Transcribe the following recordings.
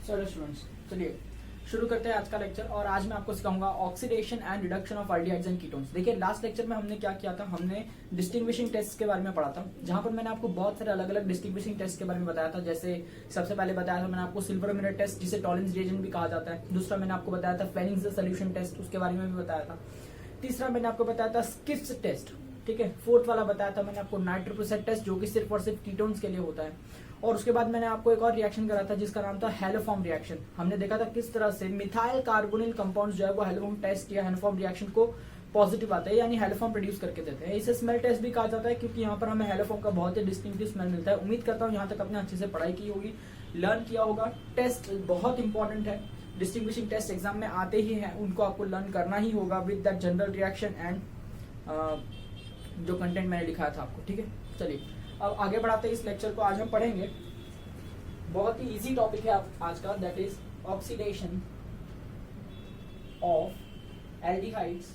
चलो स्टूडेंट्स, चलिए शुरू करते हैं आज का लेक्चर। और आज मैं आपको सिखाऊंगा oxidation and reduction of aldehydes and ketones. देखिए लास्ट लेक्चर में हमने क्या किया था, हमने डिस्टिंग्विशिंग टेस्ट के बारे में पढ़ा था, जहां पर मैंने आपको बहुत सारे अलग अलग डिस्टिंग्विशिंग टेस्ट के बारे में बताया था। जैसे सबसे पहले बताया था मैंने आपको सिल्वर मिरर टेस्ट, जिसे टॉलेंस रिएजेंट भी कहा जाता है। दूसरा मैंने आपको बताया था फेनिंग्स सॉल्यूशन टेस्ट, उसके बारे में भी बताया था। तीसरा मैंने आपको बताया था स्किप्स टेस्ट, ठीक है। फोर्थ वाला बताया था मैंने आपको नाइट्रोप्रोसेट टेस्ट, जो कि सिर्फ और सिर्फ कीटोन्स के लिए होता है। और उसके बाद मैंने आपको एक और रिएक्शन करा था जिसका नाम था हेलोफॉर्म रिएक्शन। हमने देखा था किस तरह से मिथाइल कार्बोनिल कंपाउंड्स जो है वो हेलोफॉर्म टेस्ट या हेलोफॉर्म रिएक्शन को पॉजिटिव आता है, यानी हेलोफॉर्म प्रोड्यूस करके देते हैं। इसे स्मेल टेस्ट भी कहा जाता है, क्योंकि यहाँ पर हमें हेलोफॉर्म का बहुत ही डिस्टिंक्टिव स्मेल मिलता है। उम्मीद करता हूँ यहाँ तक आपने अच्छे से पढ़ाई की होगी, लर्न किया होगा। टेस्ट बहुत इंपॉर्टेंट है, डिस्टिंग्विशिंग टेस्ट एग्जाम में आते ही हैं, उनको आपको लर्न करना ही होगा with that general reaction and जो कंटेंट मैंने लिखाया था आपको, ठीक है। चलिए अब आगे बढ़ाते हैं इस लेक्चर को। आज हम पढ़ेंगे, बहुत ही इजी टॉपिक है आज का, that is oxidation of aldehydes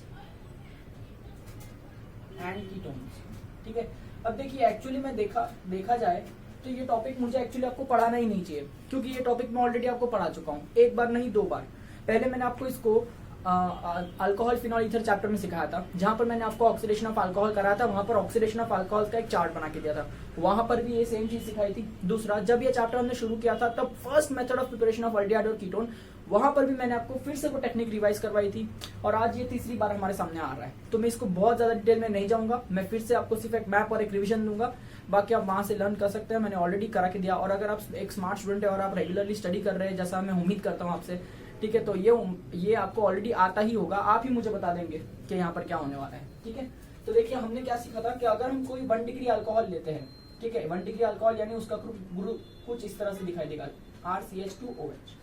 and ketones, ठीक है। अब देखिए एक्चुअली में देखा जाए तो ये टॉपिक मुझे एक्चुअली आपको पढ़ाना ही नहीं चाहिए, क्योंकि ये टॉपिक मैं ऑलरेडी आपको पढ़ा चुका हूँ, एक बार नहीं 2 बार। पहले मैंने आपको इसको अल्कोहल फिनॉल ईथर चैप्टर में सिखाया था, जहां पर मैंने आपको ऑक्सीडेशन ऑफ अल्कोहल कराया था। वहां पर ऑक्सीडेशन ऑफ अल्कोहल का एक चार्ट बना के दिया था, वहां पर भी ये सेम चीज सिखाई थी। दूसरा, जब ये चैप्टर हमने शुरू किया था तब first method of preparation of aldehyde और कीटोन, वहां पर भी मैंने आपको फिर से वो टेक्निक रिवाइज करवाई थी। और आज ये तीसरी बार हमारे सामने आ रहा है, तो मैं इसको बहुत ज्यादा डिटेल में नहीं जाऊंगा। मैं फिर से आपको सिर्फ एक मैप और एक रिविजन दूंगा, बाकी आप वहां से लर्न कर सकते हैं। मैंने ऑलरेडी करा के दिया। और अगर आप एक स्मार्ट स्टूडेंट है और आप रेगुलरली स्टडी कर रहे हैं, जैसा मैं उम्मीद करता हूँ आपसे, ठीक है, तो ये आपको ऑलरेडी आता ही होगा। आप ही मुझे बता देंगे कि यहाँ पर क्या होने वाला है, ठीक है। तो देखिए हमने क्या सीखा था कि अगर हम कोई 1 डिग्री अल्कोहल लेते हैं, ठीक है, 1 डिग्री अल्कोहल यानी उसका ग्रुप कुछ इस तरह से दिखाई देगा, RCH2OH,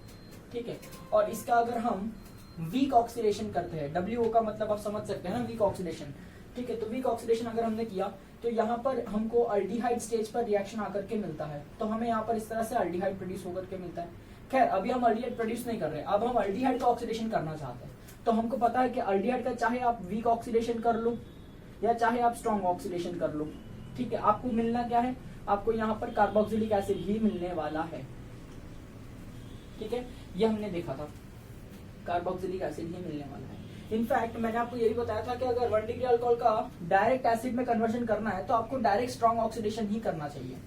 ठीक है। और इसका अगर हम वीक ऑक्सीडेशन करते हैं, WO का मतलब आप समझ सकते हैं ना, वीक ऑक्सीडेशन, ठीक है। तो वीक ऑक्सीडेशन अगर हमने किया तो यहाँ पर हमको अल्डिहाइड स्टेज पर रिएक्शन आकर के मिलता है। तो हमें यहाँ पर इस तरह से अल्डिहाइड प्रोड्यूस होकर के मिलता है। खैर अभी हम अल्डिहाइड प्रोड्यूस नहीं कर रहे हैं, अब हम अल्डिहाइड का ऑक्सीडेशन करना चाहते हैं। तो हमको पता है कि अल्डिहाइड का चाहे आप वीक ऑक्सीडेशन कर लो या चाहे आप स्ट्रॉन्ग ऑक्सीडेशन कर लो, ठीक है, आपको मिलना क्या है, आपको यहाँ पर कार्बोक्सिलिक एसिड ही मिलने वाला है, ठीक है। ये हमने देखा था, कार्बोक्सिलिक एसिड ही मिलने वाला है। इनफैक्ट मैंने आपको ये भी बताया था कि अगर 1 डिग्री अल्कोहल का डायरेक्ट एसिड में कन्वर्जन करना है तो आपको डायरेक्ट स्ट्रॉन्ग ऑक्सीडेशन ही करना चाहिए।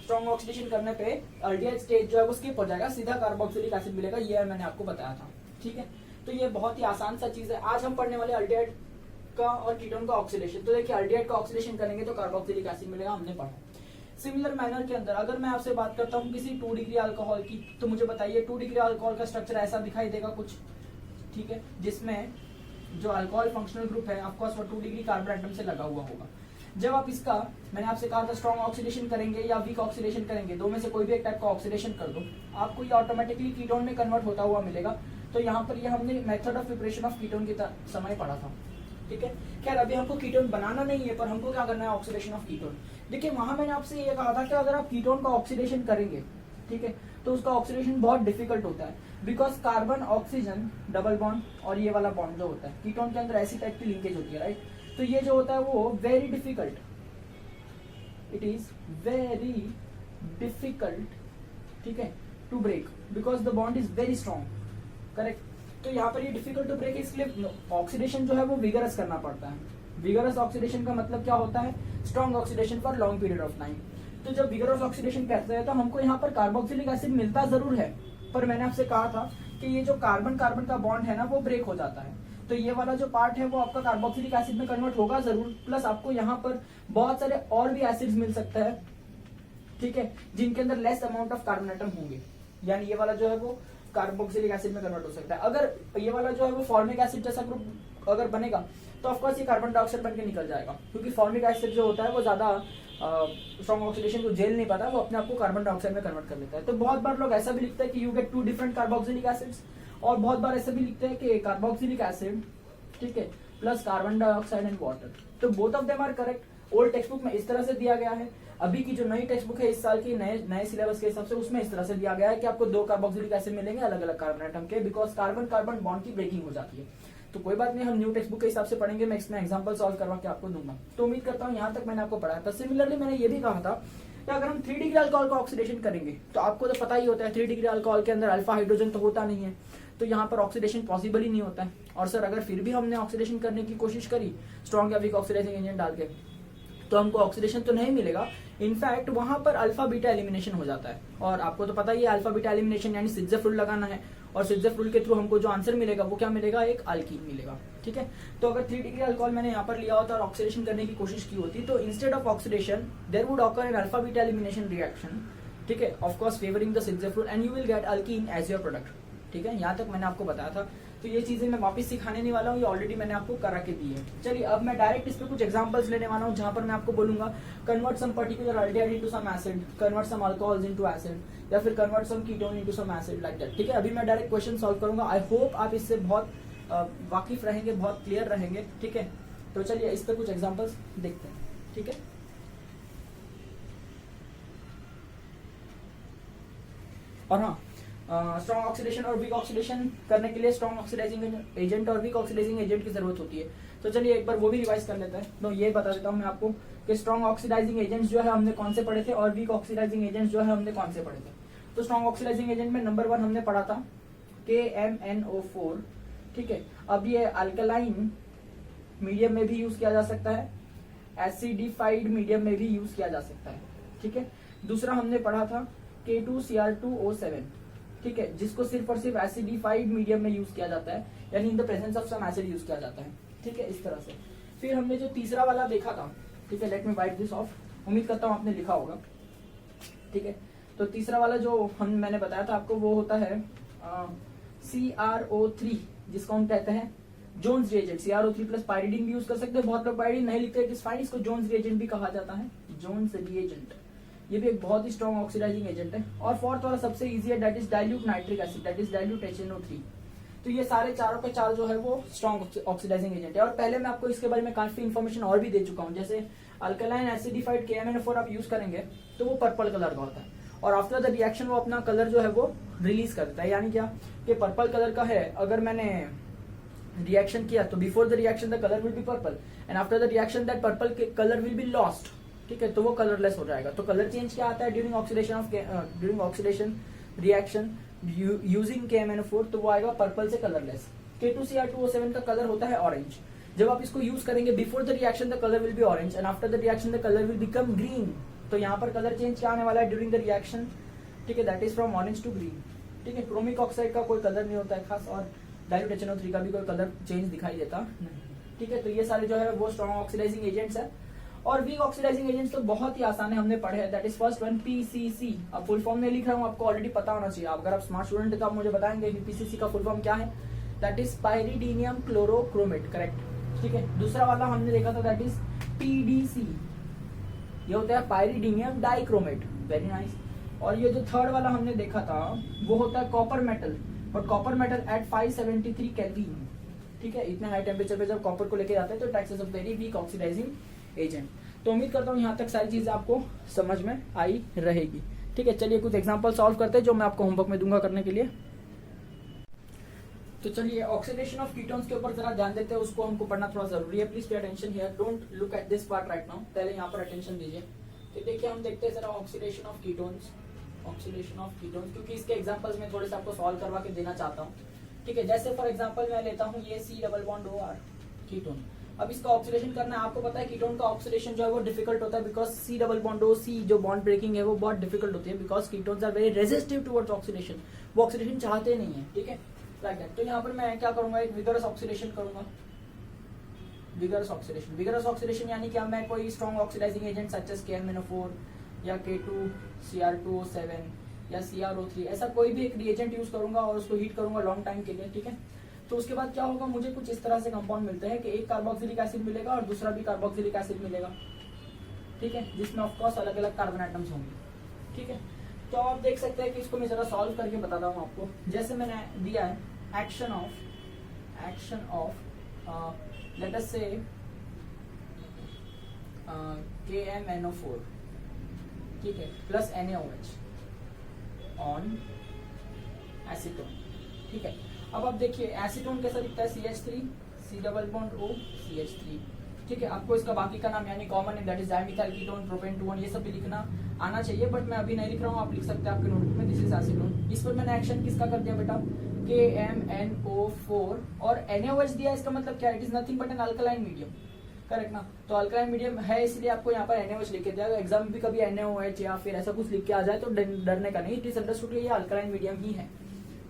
स्ट्रॉन्ग ऑक्सीडेशन करने पे अल्डिहाइड स्टेज जो है वो स्किप हो जाएगा, सीधा कार्बोक्सिलिक एसिड मिलेगा। ये मैंने आपको बताया था, ठीक है। तो ये बहुत ही आसान सा चीज है। आज हम पढ़ने वाले अल्डिहाइड का और कीटोन का ऑक्सीडेशन। तो देखिए अल्डिहाइड का ऑक्सीडेशन करेंगे तो कार्बोक्सिलिक एसिड मिलेगा, हमने पढ़ा। सिमिलर मैनर के अंदर अगर मैं आपसे बात करता हूँ किसी 2 डिग्री अल्कोहल की, तो मुझे बताइए 2 डिग्री अल्कोहल का स्ट्रक्चर ऐसा दिखाई देगा कुछ, ठीक है, जिसमें जो अल्कोहल फंक्शनल ग्रुप है ऑफ कोर्स वो 2 डिग्री कार्बन एटम से लगा हुआ होगा। जब आप इसका, मैंने आपसे कहा था स्ट्रॉन्ग ऑक्सीडेशन करेंगे या वीक ऑक्सीडेशन करेंगे, दो में से कोई भी एक टाइप का ऑक्सीडेशन कर दो, आपको ये ऑटोमेटिकली कीटोन में कन्वर्ट होता हुआ मिलेगा। तो यहाँ पर ये हमने method of preparation of ketone के समय पढ़ा था, ठीक है। खैर अभी हमको कीटोन बनाना नहीं है, पर हमको क्या करना है, ऑक्सीडेशन ऑफ कीटोन। देखिए वहां मैंने आपसे ये कहा था कि अगर आप कीटोन का ऑक्सीडेशन करेंगे, ठीक है, तो उसका ऑक्सीडेशन बहुत डिफिकल्ट होता है, because carbon oxygen double bond और ये वाला बॉन्ड जो होता है कीटोन के अंदर ऐसी टाइप की लिंकेज होती है, राइट। तो ये जो होता है वो very difficult, it is very difficult, ठीक है, to break, because the bond is very strong, correct. तो यहाँ पर ये डिफिकल्ट टू ब्रेक, इसलिए ऑक्सीडेशन जो है वो विगरस करना पड़ता है। विगरस ऑक्सीडेशन का मतलब क्या होता है, strong oxidation for long period of time. तो जब विगरस ऑक्सीडेशन कहते हैं तो हमको यहाँ पर कार्बोक्सिलिक एसिड मिलता जरूर है, पर मैंने आपसे कहा था कि ये जो कार्बन कार्बन का बॉन्ड है ना वो ब्रेक हो जाता है। तो ये वाला जो पार्ट है वो आपका कार्बोक्सिलिक एसिड में कन्वर्ट होगा जरूर, प्लस आपको यहाँ पर बहुत सारे और भी एसिड्स मिल सकते हैं, ठीक है, जिनके अंदर less amount of carbon atom होंगे, यानी ये वाला जो है वो कार्बोक्सिलिक एसिड में कन्वर्ट हो सकता है। अगर ये वाला जो है वो फॉर्मिक एसिड जैसा ग्रुप अगर बनेगा तो ऑफकोर्स ये कार्बन डाइऑक्साइड बन के निकल जाएगा, क्योंकि फॉर्मिक एसिड जो होता है वो ज्यादा स्ट्रॉन्ग ऑक्सीडेशन को झेल नहीं पाता, वो अपने आप को कार्बन डाइऑक्साइड में कन्वर्ट कर लेता है। तो बहुत बार लोग ऐसा भी लिखते हैं कि you get 2 different carboxylic acids, और बहुत बार ऐसा भी लिखते हैं कि कार्बोक्सिलिक एसिड, ठीक है, plus carbon dioxide and water. तो both of them are correct. Old textbook में इस तरह से दिया गया है, अभी की जो नई टेक्स्ट बुक है इस साल की नए सिलेबस के हिसाब से, उसमें इस तरह से दिया गया है कि आपको 2 कार्बोक्सिलिक एसिड मिलेंगे अलग अलग कार्बन एटम के, बिकॉज कार्बन कार्बन बॉन्ड की ब्रेकिंग हो जाती है। तो कोई बात नहीं, हम न्यू टेक्स्ट बुक के हिसाब से पढ़ेंगे, मैं इसमें एग्जांपल सॉल्व करवा के आपको दूंगा। तो उम्मीद करता हूँ यहाँ तक मैंने आपको पढ़ाया था। सिमिलरली मैंने ये भी कहा था तो अगर हम 3 डिग्री अल्कोहल का ऑक्सीडेशन करेंगे तो आपको तो पता ही होता है 3 डिग्री अल्कोहल के अंदर अल्फा हाइड्रोजन तो होता नहीं है, तो यहाँ पर ऑक्सीडेशन पॉसिबल ही नहीं होता है। और सर अगर फिर भी हमने ऑक्सीडेशन करने की कोशिश करी स्ट्रॉन्ग या वीक ऑक्सीडाइजिंग एजेंट डाल के, तो हमको ऑक्सीडेशन तो नहीं मिलेगा, इनफैक्ट वहां पर अल्फा बीटा एलिमिनेशन हो जाता है। और आपको तो पता ही है अल्फा बीटा एलिमिनेशन यानी सिज्जेफ रूल लगाना है, और सिज्जेफ रूल के थ्रू हमको जो आंसर मिलेगा वो क्या मिलेगा, एक अल्कीन मिलेगा। ठीक है, तो अगर 3 डिग्री अल्कोहल मैंने यहाँ पर लिया होता और ऑक्सीडेशन करने की कोशिश की होती, तो instead of oxidation there would occur an alpha beta elimination reaction, ठीक है, of course favouring the Saytzeff rule, and you will get alkene as your product. ठीक है, यहाँ तक मैंने आपको बताया था। तो ये चीजें मैं वापस सिखाने नहीं वाला हूँ, ये ऑलरेडी मैंने आपको करा के दी है। चलिए अब मैं डायरेक्ट इस पे कुछ एग्जांपल्स लेने वाला हूँ, जहां पर मैं आपको बोलूंगा convert some particular aldehyde into some acid, convert some alcohols into acid, या फिर convert some ketone into some acid, like that. ठीक है, अभी मैं डायरेक्ट क्वेश्चन सॉल्व करूंगा। आई होप आप इससे बहुत वाकिफ रहेंगे, बहुत क्लियर रहेंगे। ठीक है, तो चलिए इस पे कुछ एग्जाम्पल्स देखते हैं। ठीक है, और हाँ, स्ट्रॉन्ग ऑक्सीडेशन और वीक ऑक्सीडेशन करने के लिए स्ट्रॉन्ग ऑक्सीडाइजिंग एजेंट और वीक ऑक्सीडाइजिंग एजेंट की जरूरत होती है। तो चलिए एक बार वो भी रिवाइज कर लेते हैं। तो ये बता देता हूँ मैं आपको कि स्ट्रॉन्ग ऑक्सीडाइजिंग एजेंट्स जो है हमने कौन से पढ़े थे, और वीक ऑक्सीडाइजिंग एजेंट्स जो है हमने कौन से पढ़े थे। तो स्ट्रॉन्ग ऑक्सीडाइजिंग एजेंट में नंबर 1 हमने पढ़ा था KMNO4। ठीक है, अब ये अल्कलाइन मीडियम में भी यूज किया जा सकता है, एसिडिफाइड मीडियम में भी यूज किया जा सकता है। ठीक है, दूसरा हमने पढ़ा था K2Cr2O7, ठीक है, जिसको सिर्फ और सिर्फ एसिडिफाइड मीडियम में यूज किया जाता है, यानी in the presence of some acid use किया जाता है। ठीक है, इस तरह से। फिर हमने जो तीसरा वाला देखा था, ठीक है, let me right this of, उम्मीद करता हूँ आपने लिखा होगा। ठीक है, तो तीसरा वाला जो मैंने बताया था आपको वो होता है CrO3, जिसको हम कहते हैं जोन्स रिएजेंट। CrO3 प्लस पाइरिडीन भी यूज कर सकते हैं, बहुत लोग पाइरिडीन नहीं लिखते, इट इज फाइन, इसको जोन्स रिएजेंट भी कहा जाता है, जोन्स रिएजेंट। ये भी एक बहुत ही स्ट्रॉन्ग ऑक्सीडाइजिंग एजेंट है। और फोर्थ वाला सबसे इजी है, that is dilute nitric acid, that is dilute HNO3। तो ये सारे चारों के चार जो है वो स्ट्रॉन्ग ऑक्सीडाइजिंग एजेंट है। और पहले मैं आपको इसके बारे में काफी इन्फॉर्मेशन और भी दे चुका हूँ, जैसे अल्कलाइन एसिडिफाइड KMNO4 आप यूज करेंगे तो वो पर्पल कलर का होता है, और आफ्टर द रिएक्शन वो अपना कलर जो है वो रिलीज कर देता है। यानी क्या कि पर्पल कलर का है, अगर मैंने रिएक्शन किया तो before the reaction the colour will be purple, and after the reaction that purple colour will be lost. ठीक है, तो वो कलरलेस हो जाएगा। तो कलर चेंज क्या आता है during oxidation reaction using KMNO4, तो वो आएगा पर्पल से कलरलेस। K2Cr2O7 का कलर होता है ऑरेंज। जब आप इसको यूज करेंगे before the reaction the colour will be orange, and after the reaction the colour will become green. तो यहाँ पर कलर चेंज क्या आने वाला है ड्यूरिंग द रिएक्शन, ठीक है, that is from orange to green. ठीक है, क्रोमिक ऑक्साइड का कोई कलर नहीं होता है खास, और डाइल्यूट HNO3 का भी कोई कलर चेंज दिखाई देता नहीं। ठीक है, तो ये सारे जो है वो स्ट्रॉन्ग ऑक्सीडाइजिंग एजेंट्स है। और वीक ऑक्सीडाइजिंग एजेंट्स तो बहुत ही आसान है, हमने पढ़े हैं, that is first one PCC। अब फुल फॉर्म में लिख रहा हूँ, आपको ऑलरेडी पता होना चाहिए। अगर आप स्मार्ट स्टूडेंट है तो आप मुझे बताएंगे कि PCC का फुल फॉर्म क्या है, दैट इज पाइरिडीनियम क्लोरोक्रोमेट, करेक्ट। ठीक है, दूसरा वाला हमने देखा था दैट इज PDC, ये होता है पाइरिडीनियम डाइक्रोमेट, वेरी नाइस। और ये जो थर्ड वाला हमने देखा था वो होता है copper metal, but copper metal at 573 kelvin. ठीक है, इतने हाई टेम्परेचर पे जब कॉपर को लेके जाते हैं तो it acts as a very weak oxidising agent. तो उम्मीद करता हूँ यहाँ तक सारी चीजें आपको समझ में आई रहेगी। ठीक है, चलिए कुछ एग्जांपल सॉल्व करते हैं जो मैं आपको होमवर्क में दूंगा करने के लिए। तो चलिए ऑक्सीडेशन ऑफ कीटोन्स के ऊपर जरा ध्यान देते हैं, उसको हमको पढ़ना थोड़ा जरूरी है। Please pay attention here, don't look at this part right now, पहले यहाँ पर अटेंशन दीजिए। तो देखिए हम देखते हैं जरा ऑक्सीडेशन ऑफ कीटोन्स, क्योंकि इसके एग्जांपल्स में थोड़े से आपको सॉल्व करवा के देना चाहता हूँ। ठीक है, जैसे फॉर एग्जांपल मैं लेता हूँ ये C+OR कीटोन। अब इसका ऑक्सीडेशन करना है, आपको पता है कीटोन का ऑक्सीडेशन जो है वो डिफिकल्ट होता है, बिकॉज C+C जो बॉन्ड ब्रेकिंग है वो बहुत डिफिकल्ट होती है, because ketones are very resistive towards oxidation, वो ऑक्सीडेशन चाहते नहीं है। ठीक है, लाइक दैट। तो यहाँ पर मैं क्या करूंगा, एक विगरस ऑक्सीडेशन करूंगा। विगरस ऑक्सीडेशन यानी कि मैं कोई strong oxidising agent such as KMNO4 या K2Cr2O7 या CrO3, ऐसा कोई भी एक रिएजेंट यूज करूंगा और उसको हीट करूंगा लॉन्ग टाइम के लिए। ठीक है, तो उसके बाद क्या होगा, मुझे कुछ इस तरह से कंपाउंड मिलते हैं कि एक कार्बोक्सिलिक एसिड मिलेगा और दूसरा भी कार्बोक्सिलिक एसिड मिलेगा। ठीक है, जिसमें ऑफकोर्स अलग अलग कार्बन एटम्स होंगे। ठीक है, तो आप देख सकते हैं कि इसको मैं जरा सॉल्व करके बताता हूँ आपको। जैसे मैंने दिया है एक्शन ऑफ लेट अस से KMNO4, ठीक है, प्लस NaOH ऑन एसीटोन। ठीक है, अब आप देखिए एसीटोन कैसा दिखता है, CH3 C double bond O CH3, ठीक है, आपको इसका बाकी का नाम यानी common name that is dimethyl ketone, propane 2 1 ये सब भी लिखना आना चाहिए, बट मैं अभी नहीं लिख रहा हूँ, आप लिख सकते हैं आपके नोटबुक में। This is acetone. इस पर मैंने एक्शन किसका कर दिया बेटा, KMNO4 और NaOH दिया, इसका मतलब क्या है, it is nothing but an alkaline medium, correct ना। तो अल्कलाइन मीडियम है इसलिए आपको यहाँ पर NaOH लिख के दिया। एग्जाम में भी कभी NaOH या फिर ऐसा कुछ लिख के आ जाए तो डरने का नहीं, इट इज अंडरस्टूड ये अल्कलाइन मीडियम ही है,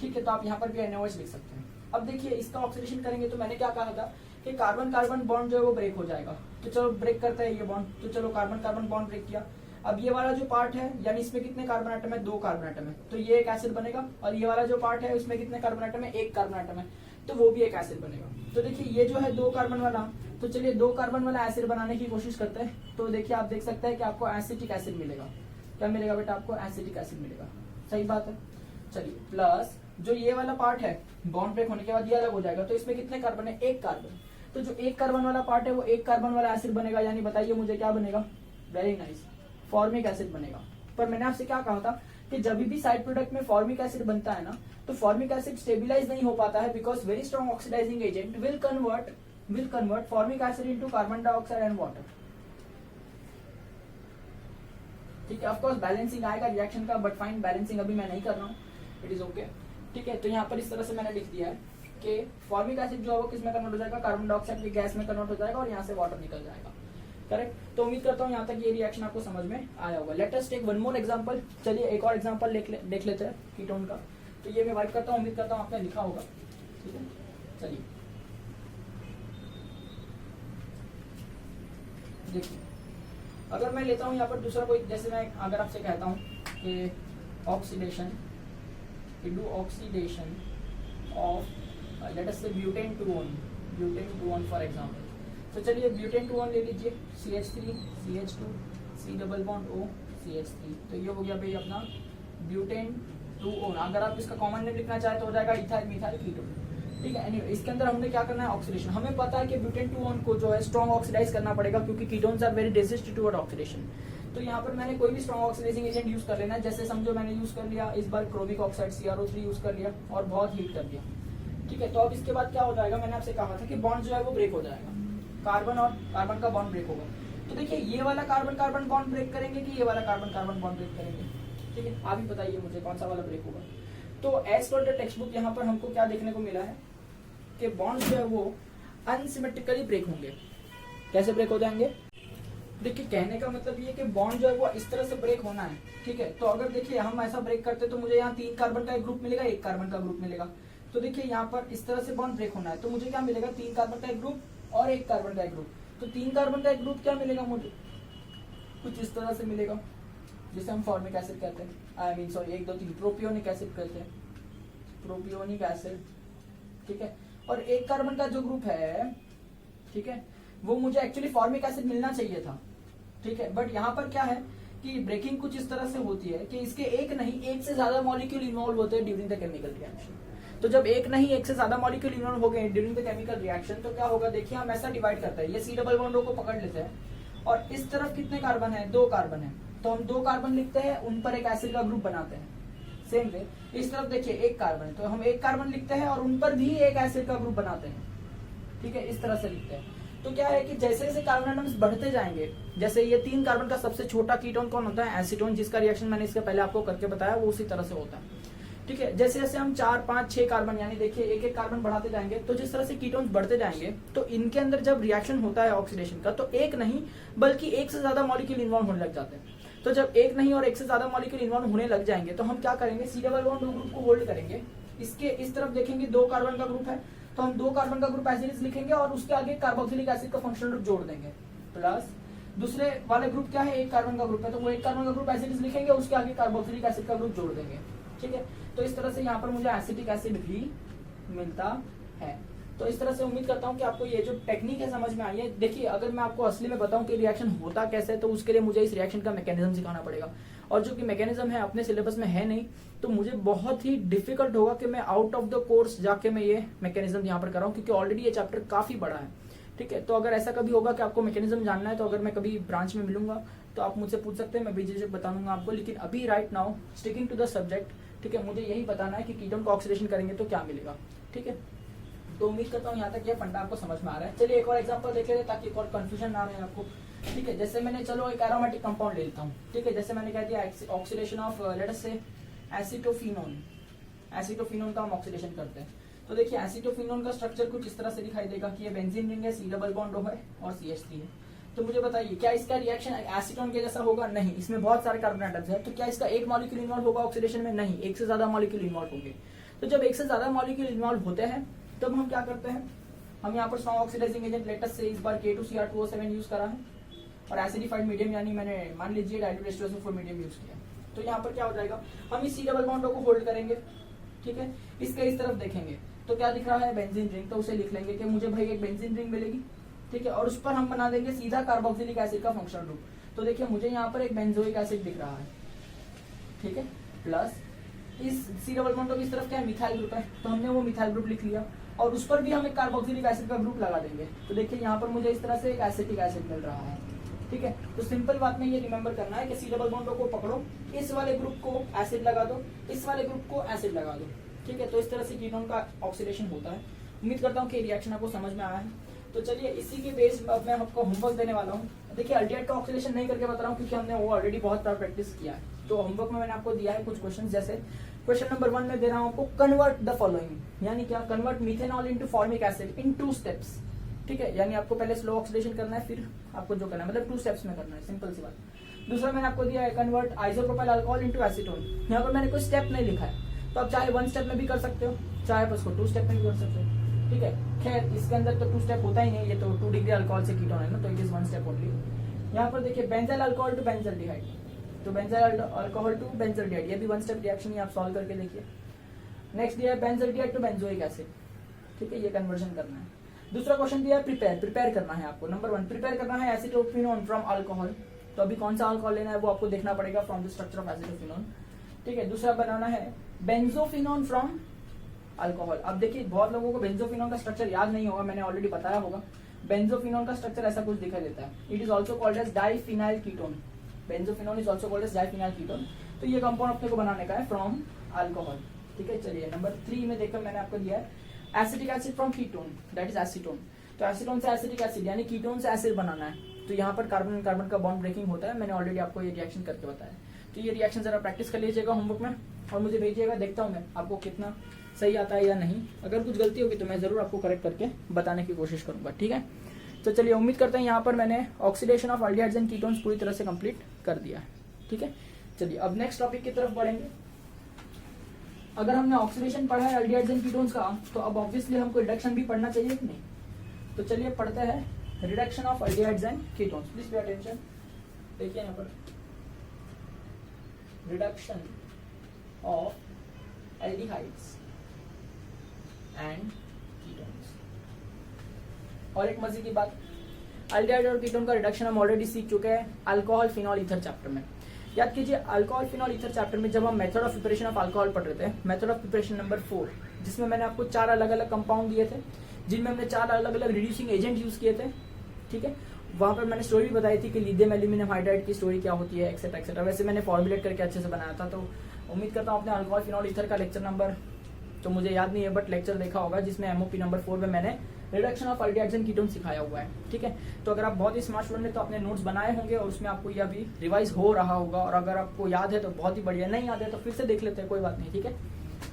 ठीक है। तो आप यहाँ पर भी NaOH लिख सकते हैं। अब देखिए इसका ऑक्सीडेशन करेंगे तो मैंने क्या कहा था कि कार्बन कार्बन बॉन्ड जो है वो ब्रेक हो जाएगा, तो चलो ब्रेक करते हैं ये बॉन्ड। तो चलो कार्बन कार्बन बॉन्ड ब्रेक किया। अब ये वाला जो पार्ट है यानी इसमें कितने कार्बन एटम है, 2 कार्बन एटम है, तो ये एक एसिड बनेगा। और ये वाला जो पार्ट है उसमें कितने कार्बन एटम है, 1 कार्बन एटम है, तो वो भी एक एसिड बनेगा। तो देखिए ये जो है 2 कार्बन वाला, तो चलिए 2 कार्बन वाला एसिड बनाने की कोशिश करते हैं। तो देखिए आप देख सकते हैं कि आपको एसिटिक एसिड मिलेगा। क्या मिलेगा बेटा, आपको एसिटिक एसिड मिलेगा, सही बात है। चलिए प्लस जो ये वाला पार्ट है बॉन्ड ब्रेक होने के बाद ये अलग हो जाएगा, तो इसमें कितने कार्बन है, 1 कार्बन। तो जो 1 कार्बन वाला पार्ट है वो 1 कार्बन वाला एसिड बनेगा, यानी बताइए मुझे क्या बनेगा, वेरी नाइस, फॉर्मिक एसिड बनेगा। पर मैंने आपसे क्या कहा था कि जब भी साइड प्रोडक्ट में फॉर्मिक एसिड बनता है ना, तो फॉर्मिक एसिड स्टेबिलाईज नहीं हो पाता है, because very strong oxidising agent will convert formic acid into carbon dioxide and water, ठीक है। ऑफकोर्स बैलेंसिंग आएगा रिएक्शन का, बट फाइन बैलेंसिंग अभी मैं नहीं कर रहा हूँ, इट इज ओके, ठीक है। तो यहाँ पर इस तरह से मैंने लिख दिया है कि फॉर्मिक एसिड जो है वो किस में कन्वर्ट हो जाएगा, कार्बन डाइऑक्साइड की गैस में कन्वर्ट हो जाएगा और यहाँ से वाटर निकल जाएगा, करेक्ट। तो उम्मीद करता हूँ यहाँ तक ये रिएक्शन आपको समझ में आया होगा। Let us take one more example. चलिए एक और एग्जांपल देख लेते हैं कीटोन का। तो ये मैं वाइट करता हूँ, उम्मीद करता हूँ आपने लिखा होगा, ठीक है। चलिए देखिए, अगर मैं लेता हूँ यहाँ पर दूसरा कोई, जैसे मैं अगर आपसे कहता हूँ कि oxidation, do oxidation of late us से ब्यूटेन 2 फॉर एग्जांपल। तो चलिए ब्यूटेन 2 ले लीजिए, CH3 CH2 C double bond O CH3। तो ये हो गया भाई अपना ब्यूटेन 2O। अगर आप इसका कॉमन नेम लिखना चाहे तो हो जाएगा इथाइल मिथाइल कीटोन, ठीक है। एनीवे इसके अंदर हमने क्या करना है, ऑक्सीडेशन। हमें पता है कि ब्यूटेन 2 को जो है स्ट्रॉन्ग ऑक्सीडाइज करना पड़ेगा, क्योंकि ketones are very resist toward oxidation. तो यहाँ पर मैंने कोई भी स्ट्रॉन्ग ऑक्सीडाइजिंग एजेंट यूज कर लेना है। जैसे समझो मैंने यूज कर लिया इस बार क्रोमिक ऑक्साइड CrO3 यूज कर लिया और बहुत हीट कर दिया, ठीक है। तो अब इसके बाद क्या हो जाएगा, मैंने आपसे कहा था कि बॉन्ड जो है वो ब्रेक हो जाएगा, कार्बन और कार्बन का बॉन्ड ब्रेक होगा। तो देखिए ये वाला कार्बन कार्बन बॉन्ड ब्रेक करेंगे कि ये वाला कार्बन कार्बन बॉन्ड ब्रेक करेंगे, ठीक है। आप ही बताइए मुझे कौन सा वाला ब्रेक होगा। तो as per the text book यहाँ पर हमको क्या देखने को मिला है कि बॉन्ड जो है वो अनसिमेट्रिकली ब्रेक होंगे। कैसे ब्रेक हो जाएंगे, देखिए कहने का मतलब ये कि बॉन्ड जो है वो इस तरह से ब्रेक होना है, ठीक है। तो अगर देखिए हम ऐसा ब्रेक करते तो मुझे यहाँ 3 कार्बन का एक ग्रुप मिलेगा, 1 कार्बन का ग्रुप मिलेगा। तो देखिए यहाँ पर इस तरह से बॉन्ड ब्रेक होना है, तो मुझे क्या मिलेगा, 3 कार्बन का एक ग्रुप और 1 कार्बन का एक ग्रुप। तो 3 कार्बन का एक ग्रुप क्या मिलेगा मुझे, कुछ इस तरह से मिलेगा, जिसे हम फॉर्मिक एसिड कहते हैं, I mean sorry 1 2 3 propionic acid कहते हैं, प्रोपियोनिक एसिड, ठीक है। और 1 कार्बन का जो ग्रुप है, ठीक है, वो मुझे एक्चुअली फॉर्मिक एसिड मिलना चाहिए था, ठीक है। बट यहाँ पर क्या है कि ब्रेकिंग कुछ इस तरह से होती है कि इसके एक नहीं 1 से ज्यादा मॉलिक्यूल इन्वॉल्व होते हैं ड्यूरिंग द केमिकल रिएक्शन। तो जब एक नहीं 1 से ज्यादा मॉलिक्यूल इन्वॉल्व हो गए ड्यूरिंग द केमिकल रिएक्शन, तो क्या होगा, देखिए हम ऐसा डिवाइड करते हैं, ये C डबल बॉन्ड को पकड़ लेते हैं और इस तरफ कितने कार्बन है, 2 कार्बन है, तो हम 2 कार्बन लिखते हैं, उन पर एक एसिड का ग्रुप बनाते हैं। सेम वे इस तरफ देखिए 1 कार्बन है, तो हम 1 कार्बन लिखते हैं और उन पर भी एक एसिड का ग्रुप बनाते हैं, ठीक है, इस तरह से लिखते हैं। तो क्या है कि जैसे जैसे कार्बन एटम्स बढ़ते जाएंगे, जैसे ये 3 कार्बन का सबसे छोटा कीटोन कौन होता है, एसीटोन, जिसका रिएक्शन मैंने इसके पहले आपको करके बताया, वो उसी तरह से होता है, ठीक है। जैसे जैसे हम 4 5 6 कार्बन यानी देखिए 1 कार्बन बढ़ाते जाएंगे, तो जिस तरह से कीटोन्स बढ़ते जाएंगे, तो इनके अंदर जब रिएक्शन होता है ऑक्सीडेशन का, तो एक नहीं बल्कि 1 से ज्यादा मॉलिक्यूल इन्वॉल्व होने लग जाते हैं। तो जब एक नहीं और 1 से ज्यादा मॉलिक्यूल इन्वॉल्व होने लग जाएंगे, तो हम क्या करेंगे, C डबल बॉन्ड ग्रुप को होल्ड करेंगे, इसके इस तरफ देखेंगे 2 कार्बन का ग्रुप है, तो हम 2 कार्बन का ग्रुप एसिड लिखेंगे और उसके आगे कार्बोक्सिलिक एसिड का फंक्शनल ग्रुप जोड़ देंगे, प्लस दूसरे वाले ग्रुप क्या है, 1 कार्बन का ग्रुप है, तो वो 1 कार्बन का ग्रुप एसिड लिखेंगे, उसके आगे कार्बोक्सिलिक एसिड का ग्रुप जोड़ देंगे, ठीक है। तो इस तरह से यहाँ पर मुझे एसिटिक एसिड भी मिलता है। तो इस तरह से उम्मीद करता हूँ कि आपको ये जो टेक्निक है समझ में आई है। देखिए अगर मैं आपको असली में बताऊं कि रिएक्शन होता कैसे है, तो उसके लिए मुझे इस रिएक्शन का मैकेनिज्म सिखाना पड़ेगा, और जो कि मैकेनिज्म है अपने सिलेबस में है नहीं, तो मुझे बहुत ही डिफिकल्ट होगा कि मैं आउट ऑफ द कोर्स जाके मैं ये मैकेनिज्म यहाँ पर कराऊं, क्योंकि ऑलरेडी ये चैप्टर काफी बड़ा है, ठीक है। तो अगर ऐसा कभी होगा कि आपको मैकेनिज्म जानना है, तो अगर मैं कभी ब्रांच में मिलूंगा तो आप मुझसे पूछ सकते हैं, मैं बीजेजे बता दूंगा आपको। लेकिन अभी right now sticking to the subject, ठीक है, मुझे यही बताना है कि कीटोन को ऑक्सीडेशन करेंगे तो क्या मिलेगा, ठीक है। तो उम्मीद करता हूँ यहाँ तक ये फंडा आपको समझ में आ रहा है। चलिए एक और एग्जांपल देख लेते हैं ताकि एक और कंफ्यूजन ना रहे आपको। ठीक है, जैसे मैंने चलो एक एरोमेटिक कंपाउंड ले लेता हूँ। ठीक है, जैसे मैंने कह दिया ऑक्सीडेशन ऑफ लेट अस से एसिटोफिनोन, एसिटोफिनोन का हम ऑक्सीडेशन करते हैं। तो देखिए एसिटोफिनोन का स्ट्रक्चर कुछ इस तरह से दिखाई देगा कि ये बेंजीन रिंग है, सी डबल बॉन्ड है और CH3 है। तो मुझे बताइए क्या इसका रिएक्शन एसीटोन के जैसा होगा? नहीं, इसमें बहुत सारे कार्बन एटम्स है। तो क्या इसका एक मॉलिक्यूल इन्वॉल्व होगा ऑक्सीडेशन में? नहीं, एक से ज्यादा मॉलिक्यूल इन्वॉल्व होंगे। तो जब एक से ज्यादा मॉलिक्यूल इन्वॉल्व होते हैं तब हम क्या करते हैं, हम यहाँ पर strong oxidising agent let us से इस बार K2Cr2O7 यूज करा है और एसिडिफाइड मीडियम यानी मैंने मान लीजिए डाइल्यूटेड H2SO4 मीडियम यूज किया। तो यहाँ पर क्या हो जाएगा, हम इस सी डबल बॉन्ड को होल्ड करेंगे। ठीक है, इसके इस तरफ देखेंगे तो क्या दिख रहा है, बेंजीन रिंग। तो उसे लिख लेंगे कि मुझे भाई एक बेंजीन रिंग मिलेगी। ठीक है, और उस पर हम बना देंगे सीधा कार्बोक्सिलिक एसिड का फंक्शनल ग्रुप। तो देखिए मुझे यहाँ पर एक बेंजोइक एसिड दिख रहा है। ठीक है, प्लस इस सी डबल बॉन्ड की इस तरफ क्या है, मिथाइल ग्रुप है। तो हमने वो मिथाइल ग्रुप लिख लिया और उस पर भी हम एक कार्बोक्सिलिक एसिड का ग्रुप लगा देंगे। तो देखिए यहाँ पर मुझे इस तरह से एक एसिटिक एसिड मिल रहा है। ठीक है, तो सिंपल बात में ये रिमेंबर करना है कि सी डबल बॉन्ड को पकड़ो, इस वाले ग्रुप को एसिड लगा दो, इस वाले ग्रुप को एसिड लगा दो। ठीक है, तो इस तरह से कीटोन का ऑक्सीडेशन होता है। उम्मीद करता हूँ कि रिएक्शन आपको समझ में आया है। तो चलिए इसी के बेस अब मैं आपको होमवर्क देने वाला हूँ। देखिए अल्डिहाइड का ऑक्सीडेशन नहीं करके बता रहा हूँ क्योंकि हमने वो ऑलरेडी बहुत बार प्रैक्टिस किया है। तो होमवर्क में मैंने आपको दिया है कुछ क्वेश्चन, जैसे क्वेश्चन नंबर 1 में दे रहा हूँ आपको कन्वर्ट द फॉलोइंग, यानी क्या, convert methanol into formic acid in 2 steps. ठीक है, यानी आपको पहले स्लो ऑक्सीडेशन करना है, फिर आपको जो करना है मतलब 2 स्टेप्स में करना है, सिंपल सी बात। दूसरा मैंने आपको दिया है convert isopropyl alcohol into acetone. यहाँ पर मैंने कोई स्टेप नहीं लिखा है, तो आप चाहे 1 स्टेप में भी कर सकते हो, चाहे आप उसको 2 स्टेप में भी कर सकते हो। ठीक है, खैर इसके अंदर तो 2 स्टेप होता ही नहीं, ये तो 2 डिग्री अल्कोहल से कीटोन है ना, तो इट इज 1 स्टेप ओनली। यहाँ पर देखिए बेंजाइल अल्कोहल टू बेंजल्डिहाइड, तो बेंजाइल अल्कोहल टू बेंजल्डिहाइड, ये भी 1 स्टेप रिएक्शन ही, आप सॉल्व करके देखिए। नेक्स्ट दिया है बेंजल्डिहाइड टू बेंजोइक एसिड। ठीक है, ये कन्वर्जन करना है। दूसरा क्वेश्चन दिया है प्रिपेयर करना है आपको। नंबर 1 प्रिपेयर करना है एसिटोफिनोन फ्रॉम अल्कोहल। तो अभी कौन सा अल्कोहल लेना है वो आपको देखना पड़ेगा from the structure of acetophenone. ठीक है, दूसरा बनाना है बेंजोफिनोन फ्रॉम अल्कोहल। अब देखिए बहुत लोगों को बेंजोफिनोन का स्ट्रक्चर याद नहीं होगा, मैंने ऑलरेडी बताया होगा। बेंजोफिनोन का स्ट्रक्चर ऐसा कुछ दिखाई देता है, it is also called as diphenyl ketone. Benzophenone is also called as diphenyl ketone. तो ये कंपाउंड अपने को बनाने का है फ्रॉम अल्कोहल। ठीक है, चलिए नंबर 3 में देखकर मैंने आपको दिया है acetic acid from ketone, that is acetone. तो एसीटोन से एसिटिक एसिड यानी कीटोन से एसिड बनाना है। तो यहाँ पर कार्बन कार्बन का बॉन्ड ब्रेकिंग होता है, मैंने ऑलरेडी आपको ये रिएक्शन करके बताया। तो ये रिएक्शन जरा प्रैक्टिस कर लीजिएगा होमवर्क में और मुझे भेजिएगा, देखता हूँ मैं आपको कितना सही आता है या नहीं। अगर कुछ गलती होगी तो मैं जरूर आपको करेक्ट करके बताने की कोशिश करूंगा। ठीक है, तो चलिए उम्मीद करते हैं यहाँ पर मैंने oxidation of aldehydes and ketones पूरी तरह से कंप्लीट कर दिया है। ठीक है, चलिए अब नेक्स्ट टॉपिक की तरफ बढ़ेंगे। अगर हमने ऑक्सीडेशन पढ़ा है अल्डिहाइड्स एंड कीटोन्स का, तो अब ऑब्वियसली हमको रिडक्शन भी पढ़ना चाहिए कि नहीं। तो चलिए पढ़ते हैं reduction of aldehydes and ketones. Please pay attention. देखिए यहाँ पर reduction of aldehydes and ketones. और एक मजे की बात, अल्डिहाइड और कीटोन का रिडक्शन हम ऑलरेडी सीख चुके हैं अल्कोहल फिनॉल ईथर चैप्टर में। याद कीजिए अल्कोहल फिनॉल ईथर चैप्टर में जब हम method of preparation of alcohol पढ़ रहे थे, मेथड ऑफ प्रिपरेशन नंबर 4, जिसमें मैंने आपको 4 अलग अलग कंपाउंड दिए थे जिनमें हमने 4 अलग अलग रिड्यूसिंग एजेंट यूज किए थे। ठीक है, वहां पर मैंने स्टोरी बताई थी कि लिथियम एल्यूमिनियम हाइड्राइड की स्टोरी क्या होती है, एक्सेट्रा एक्सेट्रा। वैसे मैंने फॉर्मुलेट करके अच्छे से बनाया था। तो उम्मीद करता हूँ आपने अल्कोहल फिनॉल ईथर का लेक्चर नंबर तो मुझे याद नहीं है बट लेक्चर देखा होगा, जिसमें एमओपी नंबर 4 में मैंने reduction of aldehydes and ketone सिखाया हुआ है। ठीक है, तो अगर आप बहुत ही स्मार्ट स्टूडेंट हैं तो आपने नोट्स बनाए होंगे और उसमें आपको ये अभी रिवाइज हो रहा होगा, और अगर आपको याद है तो बहुत ही बढ़िया, नहीं याद है तो फिर से देख लेते हैं, कोई बात नहीं। ठीक है,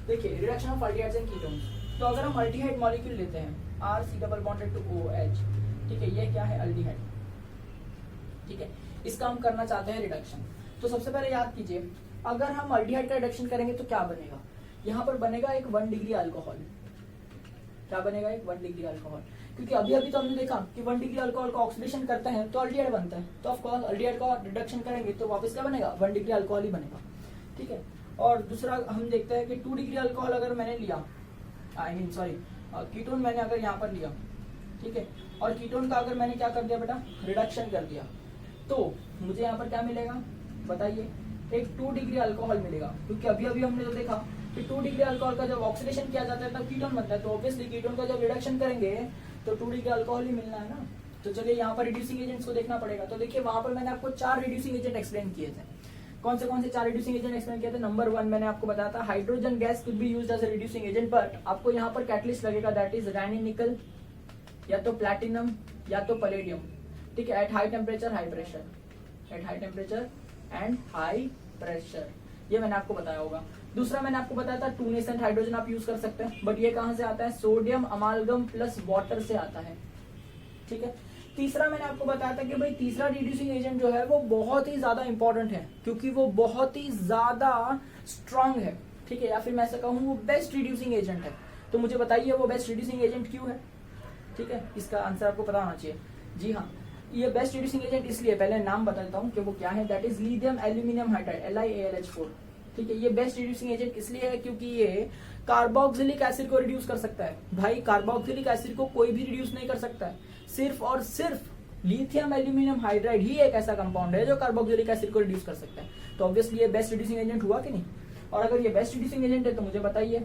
देखिए reduction of aldehydes and ketone. तो अगर हम अल्डिहाइड मॉलिक्यूल लेते हैं RC double bonded to OH, ठीक है, ये क्या है अल्डिहाइड। ठीक है, इसका हम करना चाहते हैं रिडक्शन। तो सबसे पहले याद कीजिए अगर हम अल्डिहाइड का रिडक्शन करेंगे तो क्या बनेगा, यहाँ पर बनेगा एक 1 डिग्री अल्कोहल। क्या बनेगा, एक 1 डिग्री अल्कोहल, क्योंकि अभी अभी तो हमने देखा कि 1 डिग्री अल्कोहल का ऑक्सीडेशन करते हैं तो अल्डिहाइड बनता है। तो ऑफकोर्स अल्डिहाइड का रिडक्शन करेंगे तो वापस क्या बनेगा, 1 डिग्री अल्कोहल ही बनेगा। ठीक है, और दूसरा हम देखते हैं कि 2 डिग्री अल्कोहल अगर मैंने लिया, आई मीन सॉरी कीटोन मैंने अगर यहाँ पर लिया, ठीक है, और कीटोन का अगर मैंने क्या कर दिया बेटा, रिडक्शन कर दिया, तो मुझे यहाँ पर क्या मिलेगा बताइए, एक 2 डिग्री अल्कोहल मिलेगा। क्योंकि अभी अभी हमने तो देखा कि 2 डिग्री अल्कोहल का जब ऑक्सीडेशन किया जाता है तब कीटोन बनता है, तो ऑब्वियसली कीटोन का जब रिडक्शन करेंगे तो 2 डिग्री अल्कोहल ही मिलना है ना। तो चलिए यहाँ पर रिड्यूसिंग एजेंट्स को देखना पड़ेगा। तो देखिए वहां पर मैंने आपको 4 रिड्यूसिंग एजेंट एक्सप्लेन किए थे। कौन से 4 रिड्यूसिंग एजेंट एक्सप्लेन किए थे? नंबर 1 मैंने आपको बताया था hydrogen gas could be used as a reducing agent, but आपको यहाँ पर कैटलिस्ट लगेगा, दैट इज रैनी निकल, या तो प्लैटिनम या तो पैलेडियम, ठीक है, at high temperature high pressure, at high temperature and high pressure, ये मैंने आपको बताया होगा। दूसरा मैंने आपको बताया था 2 नेसेंट हाइड्रोजन आप यूज कर सकते हैं, बट ये कहां से आता है? सोडियम अमालगम प्लस वाटर से आता है, ठीक है। तीसरा मैंने आपको बताया था कि भाई तीसरा रिड्यूसिंग एजेंट जो है वो बहुत ही ज्यादा इंपॉर्टेंट है, क्योंकि वो बहुत ही ज्यादा स्ट्रांग है, ठीक है, या फिर मैं ऐसा कहूँ वो बेस्ट रिड्यूसिंग एजेंट है। तो मुझे बताइए वो बेस्ट रिड्यूसिंग एजेंट क्यों है, ठीक है, इसका आंसर आपको पता होना चाहिए। जी हाँ, ये बेस्ट रिड्यूसिंग एजेंट इसलिए, पहले नाम बता देता हूँ कि वो क्या है, that is lithium aluminium hydride LiAlH4, ठीक है। ये बेस्ट रिड्यूसिंग एजेंट इसलिए है क्योंकि ये कार्बोक्सिलिक एसिड को रिड्यूस कर सकता है। भाई कार्बोक्सिलिक एसिड को कोई भी रिड्यूस नहीं कर सकता है, सिर्फ और सिर्फ लिथियम एल्यूमिनियम हाइड्राइड ही एक ऐसा कंपाउंड है जो कार्बोक्सिलिक एसिड को रिड्यूस कर सकता है। तो ऑब्वियसली ये बेस्ट रिड्यूसिंग एजेंट हुआ कि नहीं? और अगर ये बेस्ट रिड्यूसिंग एजेंट है तो मुझे बताइए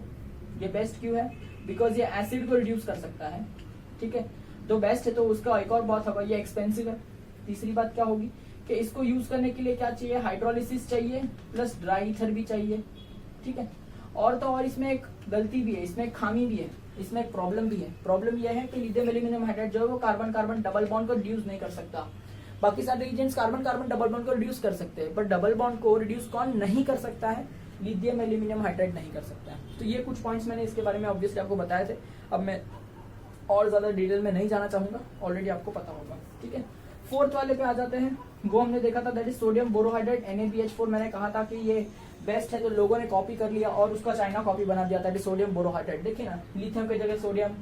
ये बेस्ट क्यों है? बिकॉज ये एसिड को रिड्यूस कर सकता है, ठीक है, तो बेस्ट है। तो उसका एक और बात होगा, ये एक्सपेंसिव है। तीसरी बात क्या होगी कि इसको यूज करने के लिए क्या चाहिए? हाइड्रोलिसिस चाहिए प्लस ड्राई ईथर भी चाहिए, ठीक है। और तो और इसमें एक गलती भी है, इसमें एक खामी भी है, इसमें एक प्रॉब्लम भी है। प्रॉब्लम यह है कि लिथियम एल्यूमिनियम हाइड्राइड जो है वो कार्बन कार्बन डबल बॉन्ड को रिड्यूस नहीं कर सकता। बाकी सारे agents carbon carbon double bond को रिड्यूस कर सकते हैं, बट डबल बॉन्ड को रिड्यूस कौन नहीं कर सकता है? लिथियम एल्यूमिनियम हाइड्राइड नहीं कर सकता है। तो ये कुछ पॉइंट्स मैंने इसके बारे में ऑब्वियसली आपको बताए थे। अब मैं और ज्यादा डिटेल में नहीं जाना चाहूंगा, ऑलरेडी आपको पता होगा, ठीक है। फोर्थ वाले पे आ जाते हैं, वो हमने देखा था that is sodium borohydride NaBH4। मैंने कहा था कि ये बेस्ट है, तो लोगों ने कॉपी कर लिया और उसका चाइना कॉपी बना दिया था, सोडियम बोरोहाइड्राइड। देखिए ना, लिथियम की जगह सोडियम,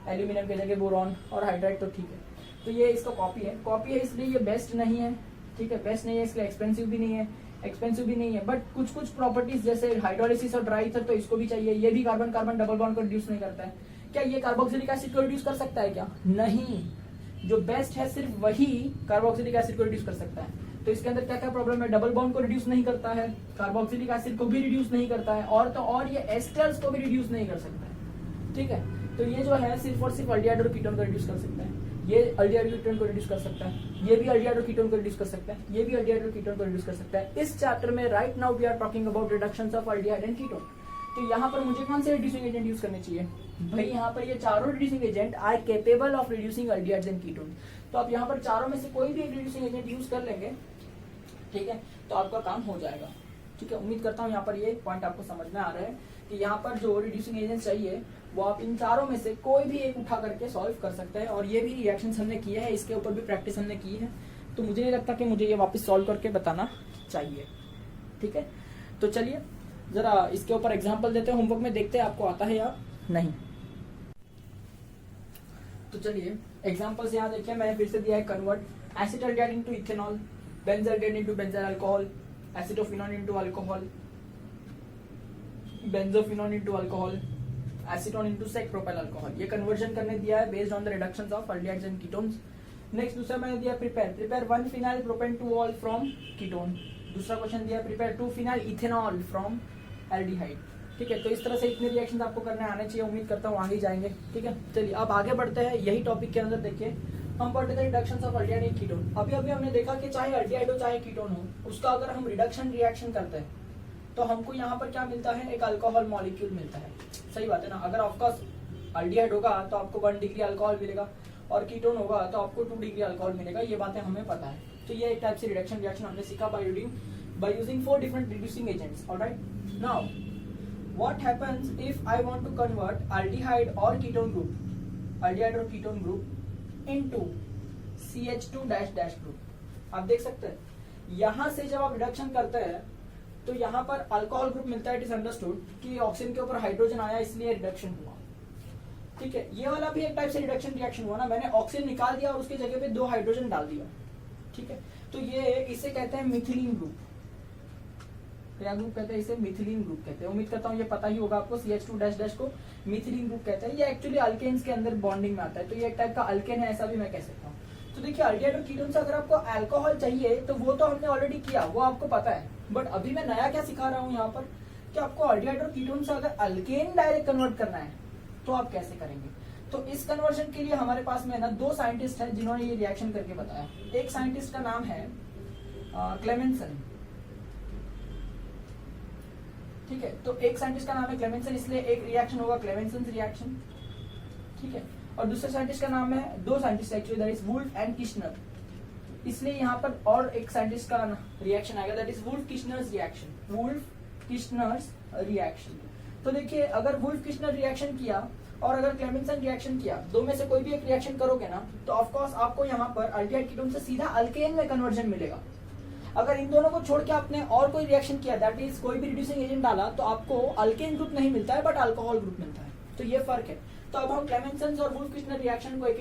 एल्यूमिनियम की जगह बोरॉन और हाइड्राइड, तो ठीक है। तो ये इसका कॉपी है इसलिए ये बेस्ट नहीं है, ठीक है, बेस्ट नहीं है इसलिए एक्सपेंसिव भी नहीं है, बट कुछ कुछ प्रॉपर्टीज जैसे हाइड्रोलिसिस और ड्राई ईथर तो इसको भी चाहिए। ये भी कार्बन कार्बन डबल बॉन्ड को रिड्यूस नहीं करता है। क्या ये कार्बोक्सिलिक एसिड को रिड्यूस कर सकता है क्या? नहीं, जो बेस्ट है सिर्फ वही कार्बोक्सिलिक एसिड को रिड्यूस कर सकता है। तो इसके अंदर क्या क्या प्रॉब्लम है? डबल बॉन्ड को रिड्यूस नहीं करता है, कार्बोक्सिलिक एसिड को भी रिड्यूस नहीं करता है, और तो और ये एस्टर्स को भी रिड्यूस नहीं कर सकता है, ठीक है। तो ये जो है सिर्फ और सिर्फ अल्डिहाइड और कीटोन को रिड्यूस कर सकता है, ये अल्डिहाइड और कीटोन को रिड्यूस कर सकता है, ये भी अल्डिहाइड और कीटोन को रिड्यूस कर सकता है, ये भी अल्डिहाइड और कीटोन को रिड्यूस कर सकता है। इस चैप्टर में right now we are talking about reductions of aldehyde and ketone. तो यहाँ पर मुझे कौन से रिड्यूसिंग एजेंट यूज करने चाहिए? भाई यहाँ पर ये चारों reducing agent are capable of reducing aldehydes and ketone. तो आप यहाँ पर चारों में से कोई भी एक रिड्यूसिंग एजेंट यूज कर लेंगे, ठीक है, तो आपका काम हो जाएगा, ठीक है। उम्मीद करता हूँ यहाँ पर ये पॉइंट आपको समझ में आ रहा है कि यहाँ पर जो रिड्यूसिंग एजेंट चाहिए वो आप इन चारों में से कोई भी एक उठा करके सॉल्व कर सकते हैं। और ये भी रिएक्शन हमने किए हैं, इसके ऊपर भी प्रैक्टिस हमने की है, तो मुझे नहीं लगता कि मुझे ये वापस सॉल्व करके बताना चाहिए, ठीक है। तो चलिए जरा इसके ऊपर एग्जाम्पल देते हैं, होमवर्क में देखते हैं आपको आता है या नहीं। तो चलिए एग्जाम्पल्स यहाँ देखिए, मैंने फिर से दिया है convert acetaldehyde into ethanol, benzaldehyde into benzyl alcohol, acetophenone into alcohol, benzophenone into alcohol, acetone into sec propyl alcohol. ये कन्वर्जन करने दिया है based on the reductions of aldehydes and ketones. Next दूसरा मैंने दिया prepare 1 phenyl propane 2 ol from ketone. दूसरा question दिया prepare 2 phenyl ethanol from aldehyde, ठीक है। तो इस तरह से इतने रिएक्शन आपको करने आने चाहिए, उम्मीद करता हूँ आगे जाएंगे, ठीक है। चलिए अब आगे बढ़ते हैं, यही टॉपिक के अंदर देखिए हम पढ़ते थे reductions of aldehyde and ketone. अभी हमने देखा कि चाहे अल्डिहाइड हो चाहे कीटोन हो, उसका अगर हम रिडक्शन रिएक्शन करते हैं तो हमको यहाँ पर क्या मिलता है? एक अल्कोहल मॉलिक्यूल मिलता है, सही बात है ना। अगर ऑफकोर्स अल्डिहाइड होगा तो आपको 1 डिग्री अल्कोहल मिलेगा, और कीटोन होगा तो आपको 2 डिग्री अल्कोहल मिलेगा, ये बातें हमें पता है। तो ये एक टाइप से रिडक्शन रिएक्शन हमने सीखा by using 4 different reducing agents. Alright. Now, what happens if I want to convert aldehyde or ketone group into CH2 group? आप देख सकते हैं यहाँ से जब आप रिडक्शन करते हैं तो यहाँ पर अल्कोहल ग्रुप मिलता है। इट इज अंडरस्टूड कि ऑक्सीजन के ऊपर हाइड्रोजन आया इसलिए रिडक्शन हुआ, ठीक है। ये वाला भी एक टाइप से रिडक्शन रिएक्शन हुआ ना, मैंने ऑक्सीजन निकाल दिया और उसकी जगह पे 2 हाइड्रोजन डाल दिया, ठीक है। तो ये इसे कहते हैं मिथिलीन ग्रुप। क्या ग्रुप कहते हैं? इसे मिथिलीन ग्रुप कहते हैं। उम्मीद करता हूँ ये पता ही होगा आपको, CH2 को मिथिलीन ग्रुप कहते हैं। ये एक्चुअली अल्केन्स के अंदर बॉन्डिंग में आता है, तो ये एक टाइप का अल्केन है, ऐसा भी मैं कह सकता हूँ। तो देखिए अल्डिहाइड और कीटोन से अगर आपको अल्कोहल चाहिए तो वो तो हमने ऑलरेडी किया, वो आपको पता है। बट अभी मैं नया क्या सिखा रहा हूँ यहाँ पर कि आपको अल्डिहाइड और कीटोन से अगर अल्केन डायरेक्ट कन्वर्ट करना है तो आप कैसे करेंगे। तो इस कन्वर्जन के लिए हमारे पास में ना 2 साइंटिस्ट हैं जिन्होंने ये रिएक्शन करके बताया। एक साइंटिस्ट का नाम है क्लेमेंसन, ठीक है, तो एक साइंटिस्ट का नाम है क्लेमेंसन, इसलिए एक रिएक्शन होगा क्लेमेंसन रिएक्शन, ठीक है। और दूसरे साइंटिस्ट का नाम है, दो scientist actually, that is Wolff and Kishner, इसलिए यहाँ पर और एक साइंटिस्ट का रिएक्शन आएगा, that is Wolff Kishner's reaction, Wolff Kishner's reaction. तो देखिए, अगर वुल्फ किश्नर रिएक्शन किया और अगर क्लेमेंसन रिएक्शन किया, दो में से कोई भी एक रिएक्शन करोगे ना, तो ऑफ कोर्स आपको यहाँ पर अल्डिहाइड कीटोन से सीधा अल्केन में कन्वर्जन मिलेगा। अगर इन दोनों को छोड़ के आपने और कोई रिएक्शन किया, दैट इज कोई भी रिड्यूसिंग एजेंट डाला, तो आपको अल्केन ग्रुप नहीं मिलता है बट अल्कोहल ग्रुप मिलता है। तो ये फर्क है। तो अब हम क्लेमेंसन और वुल्फ किश्नर रिएक्शन को एक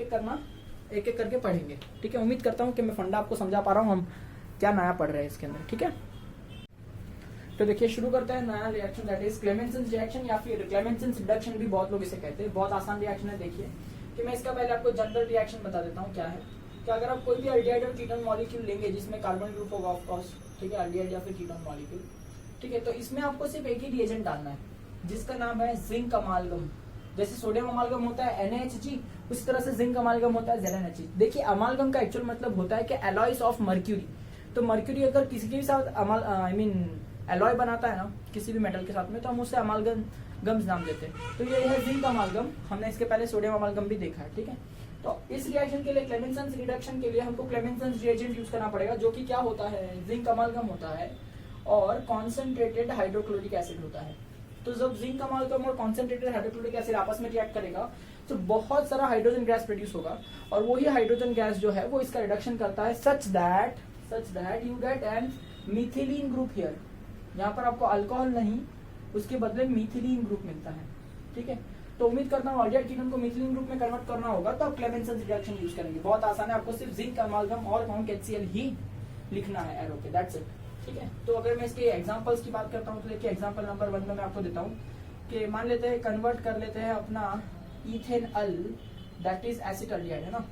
एक करके पढ़ेंगे, ठीक है। उम्मीद करता हूँ कि मैं फंडा आपको समझा पा रहा हूँ, हम क्या नया पढ़ रहे हैं इसके अंदर, ठीक है। तो देखिए, शुरू करते हैं नया reaction, that is Clemmensen reaction या फिर क्लेमेंसन रिडक्शन भी बहुत लोग इसे कहते हैं। बहुत आसान रिएक्शन है। देखिए कि मैं इसका पहले आपको जनरल रिएक्शन बता देता हूँ क्या है। कि अगर आप कोई भी अल्डिहाइड और कीटोन मॉलिक्यूल लेंगे जिसमें कार्बन ग्रुप होगा ऑफ कोर्स, ठीक है, अल्डिहाइड या फिर कीटोन मॉलिक्यूल, ठीक है, तो इसमें आपको सिर्फ एक ही रिएजेंट डालना है जिसका नाम है जिंक अमालगम। जैसे सोडियम अमालगम होता है NaHG, उसी तरह से जिंक अमालगम होता है ZnHG। देखिए, अमालगम का एक्चुअल मतलब होता है कि एलॉयज ऑफ मर्क्यूरी। तो मर्क्यूरी अगर किसी के भी साथ एलॉय बनाता है ना, किसी भी मेटल के साथ में, तो हम उसे अमालगम्स नाम देते हैं। तो ये है जिंक अमालगम। हमने इसके पहले सोडियम अमालगम भी देखा है, ठीक है। तो इस रिएक्शन के लिए, क्लेमेंसन रिडक्शन के लिए, हमको क्लेमेंसन रिएजेंट यूज करना पड़ेगा, जो कि क्या होता है, जिंक अमालगम होता है और कॉन्सेंट्रेटेड हाइड्रोक्लोरिक एसिड होता है। तो जब जिंक अमालगम और कॉन्सेंट्रेटेड हाइड्रोक्लोरिक एसिड आपस में रिएक्ट करेगा तो बहुत सारा हाइड्रोजन गैस प्रोड्यूस होगा, और वही हाइड्रोजन गैस जो है वो इसका रिडक्शन करता है such that you get an methylene group here. यहाँ पर आपको अल्कोहल नहीं, उसके बदले मिथिलीन ग्रुप मिलता है, ठीक है। तो उम्मीद करता हूँ अल्डिहाइड कीटोन को मिथिलीन ग्रुप में कन्वर्ट करना होगा तो आप क्लेमेंसन रिएक्शन यूज करेंगे। बहुत आसान है, आपको सिर्फ जिंक अमालगम और CONC ही लिखना है एरो पे, दैट्स इट, ठीक है। तो अगर मैं इसके एग्जांपल्स की बात करता हूँ तो देखिए, एग्जांपल नंबर 1 में मैं आपको देता हूँ कि मान लेते हैं, कन्वर्ट कर लेते हैं अपना इथेनॉल, दैट इज एसिटाल्डिहाइड, है ना,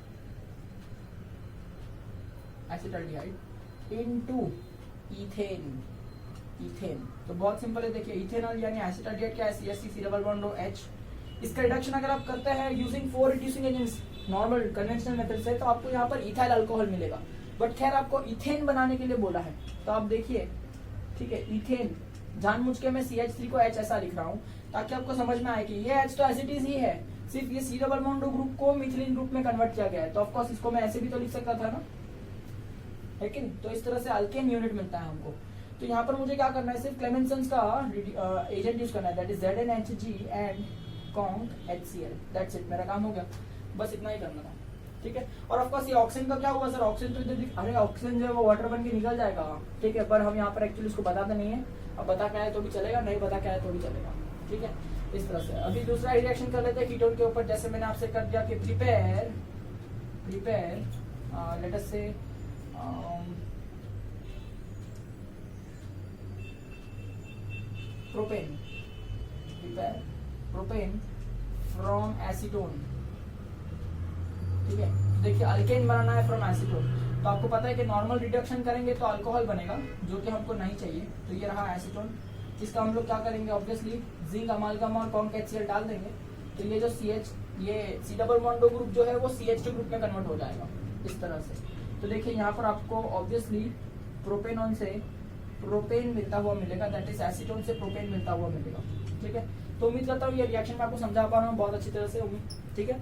एसिटाल्डिहाइड इनटू इथेन। तो बहुत सिंपल है। देखिए, इथेनॉल यानी एसिटाल्डिहाइड क्या है, CH3 डबल बॉन्ड OH। इसका रिडक्शन अगर आप करते हैं using 4 reducing agents, normal conventional method से, तो आपको यहाँ पर इथाइल अल्कोहल मिलेगा। बट खैर, आपको इथेन बनाने के लिए बोला है, तो आप देखिए, ठीक है, इथेन, जानबूझ के मैं CH3 को H ऐसा लिख रहा हूँ ताकि आपको समझ में आए कि ये H तो एज इट इज ही है, सिर्फ ये C डबल बॉन्ड ग्रुप को मिथिलीन ग्रुप में कन्वर्ट किया गया है। तो ऑफकोर्स इसको मैं ऐसे भी तो लिख सकता था ना, है कि नहीं। तो इस तरह से अल्केन यूनिट मिलता है हमको। तो यहाँ पर मुझे क्या करना है, सिर्फ क्लेमेंसन का एजेंट यूज करना है, that is ZnHG and CONC that's it, मेरा काम हो गया। बस इतना ही करना था, ठीक है। और ऑफ कोर्स ये ऑक्सीजन का क्या हुआ सर, ऑक्सीजन तो इधर, अरे ऑक्सीजन जो है वो वाटर बन के निकल जाएगा, ठीक है। पर हम यहाँ पर एक्चुअली उसको बताते नहीं है। अब बता क्या है तो भी चलेगा, नहीं बता क्या है तो भी चलेगा, ठीक है। इस तरह से अभी दूसरा रिएक्शन कर लेते हैं कीटोन के ऊपर। जैसे मैंने आपसे कर दिया कि प्रिपेयर लेट अस से प्रोपेन फ्रॉम एसीटोन, ठीक है। देखिए, अल्केन बनाना है फ्रॉम एसीटोन, तो आपको पता है कि नॉर्मल रिडक्शन करेंगे तो अल्कोहल बनेगा, जो कि हमको नहीं चाहिए। तो ये रहा एसीटोन। इसका हम लोग क्या करेंगे, ऑब्वियसली जिंक अमालगम और CONC डाल देंगे। तो ये जो ये C डबल बॉन्ड ग्रुप जो है वो CH2 ग्रुप में कन्वर्ट हो जाएगा इस तरह से। तो देखिए, यहाँ पर आपको ऑब्वियसली प्रोपेनॉन से प्रोपेन मिलता हुआ मिलेगा, दैट इज एसीटोन से प्रोपेन मिलता हुआ मिलेगा, ठीक है। तो उम्मीद करता हूँ ये रिएक्शन मैं आपको समझा पा रहा हूँ बहुत अच्छी तरह से, ठीक है।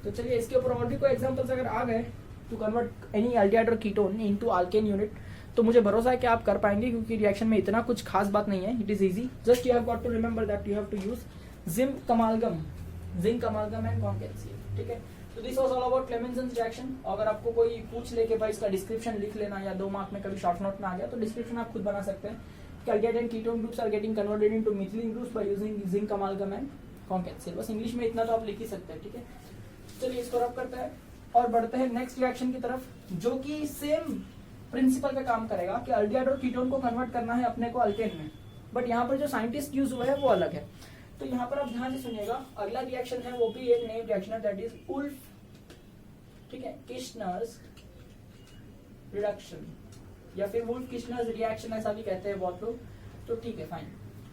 तो चलिए, इसके ऊपर और भी कोई एग्जांपल्स अगर आ गए टू कन्वर्ट एनी अल्डिहाइड और कीटोन इनटू अल्केन यूनिट, तो मुझे भरोसा है कि आप कर पाएंगे, क्योंकि रिएक्शन में इतना कुछ खास बात नहीं है, it is easy. Just you have got to remember that you have to use zinc amalgam and CONC, ठीक है। तो this was all about Clemmensen reaction. अगर आपको कोई पूछ ले कि भाई इसका डिस्क्रिप्शन लिख लेना, या 2 मार्क में कभी शॉर्ट नोट में आ गया, तो डिस्क्रिप्शन आप खुद बना सकते हैं। Aldehyde and ketone groups are getting converted into methylene groups by using zinc amalgam and CONC। बस इंग्लिश में इतना तो आप लिख ही सकते हैं, ठीक है। चलिए, इसको रब करते हैं और बढ़ते हैं नेक्स्ट रिएक्शन की तरफ, जो कि सेम प्रिंसिपल पे काम करेगा कि अल्डिहाइड और कीटोन को कन्वर्ट करना है अपने को अल्केन में, बट यहाँ पर जो साइंटिस्ट यूज हुआ है वो अलग है। तो यहाँ पर आप ध्यान से सुनिएगा, अगला रिएक्शन है वो भी एक नई रिएक्शन है, दैट इज वुल्फ, ठीक है, किश्नर्स रिडक्शन या फिर वुल्फ किश्नर्स रिएक्शन ऐसा भी कहते हैं बहुत लोग, तो ठीक है, फाइन।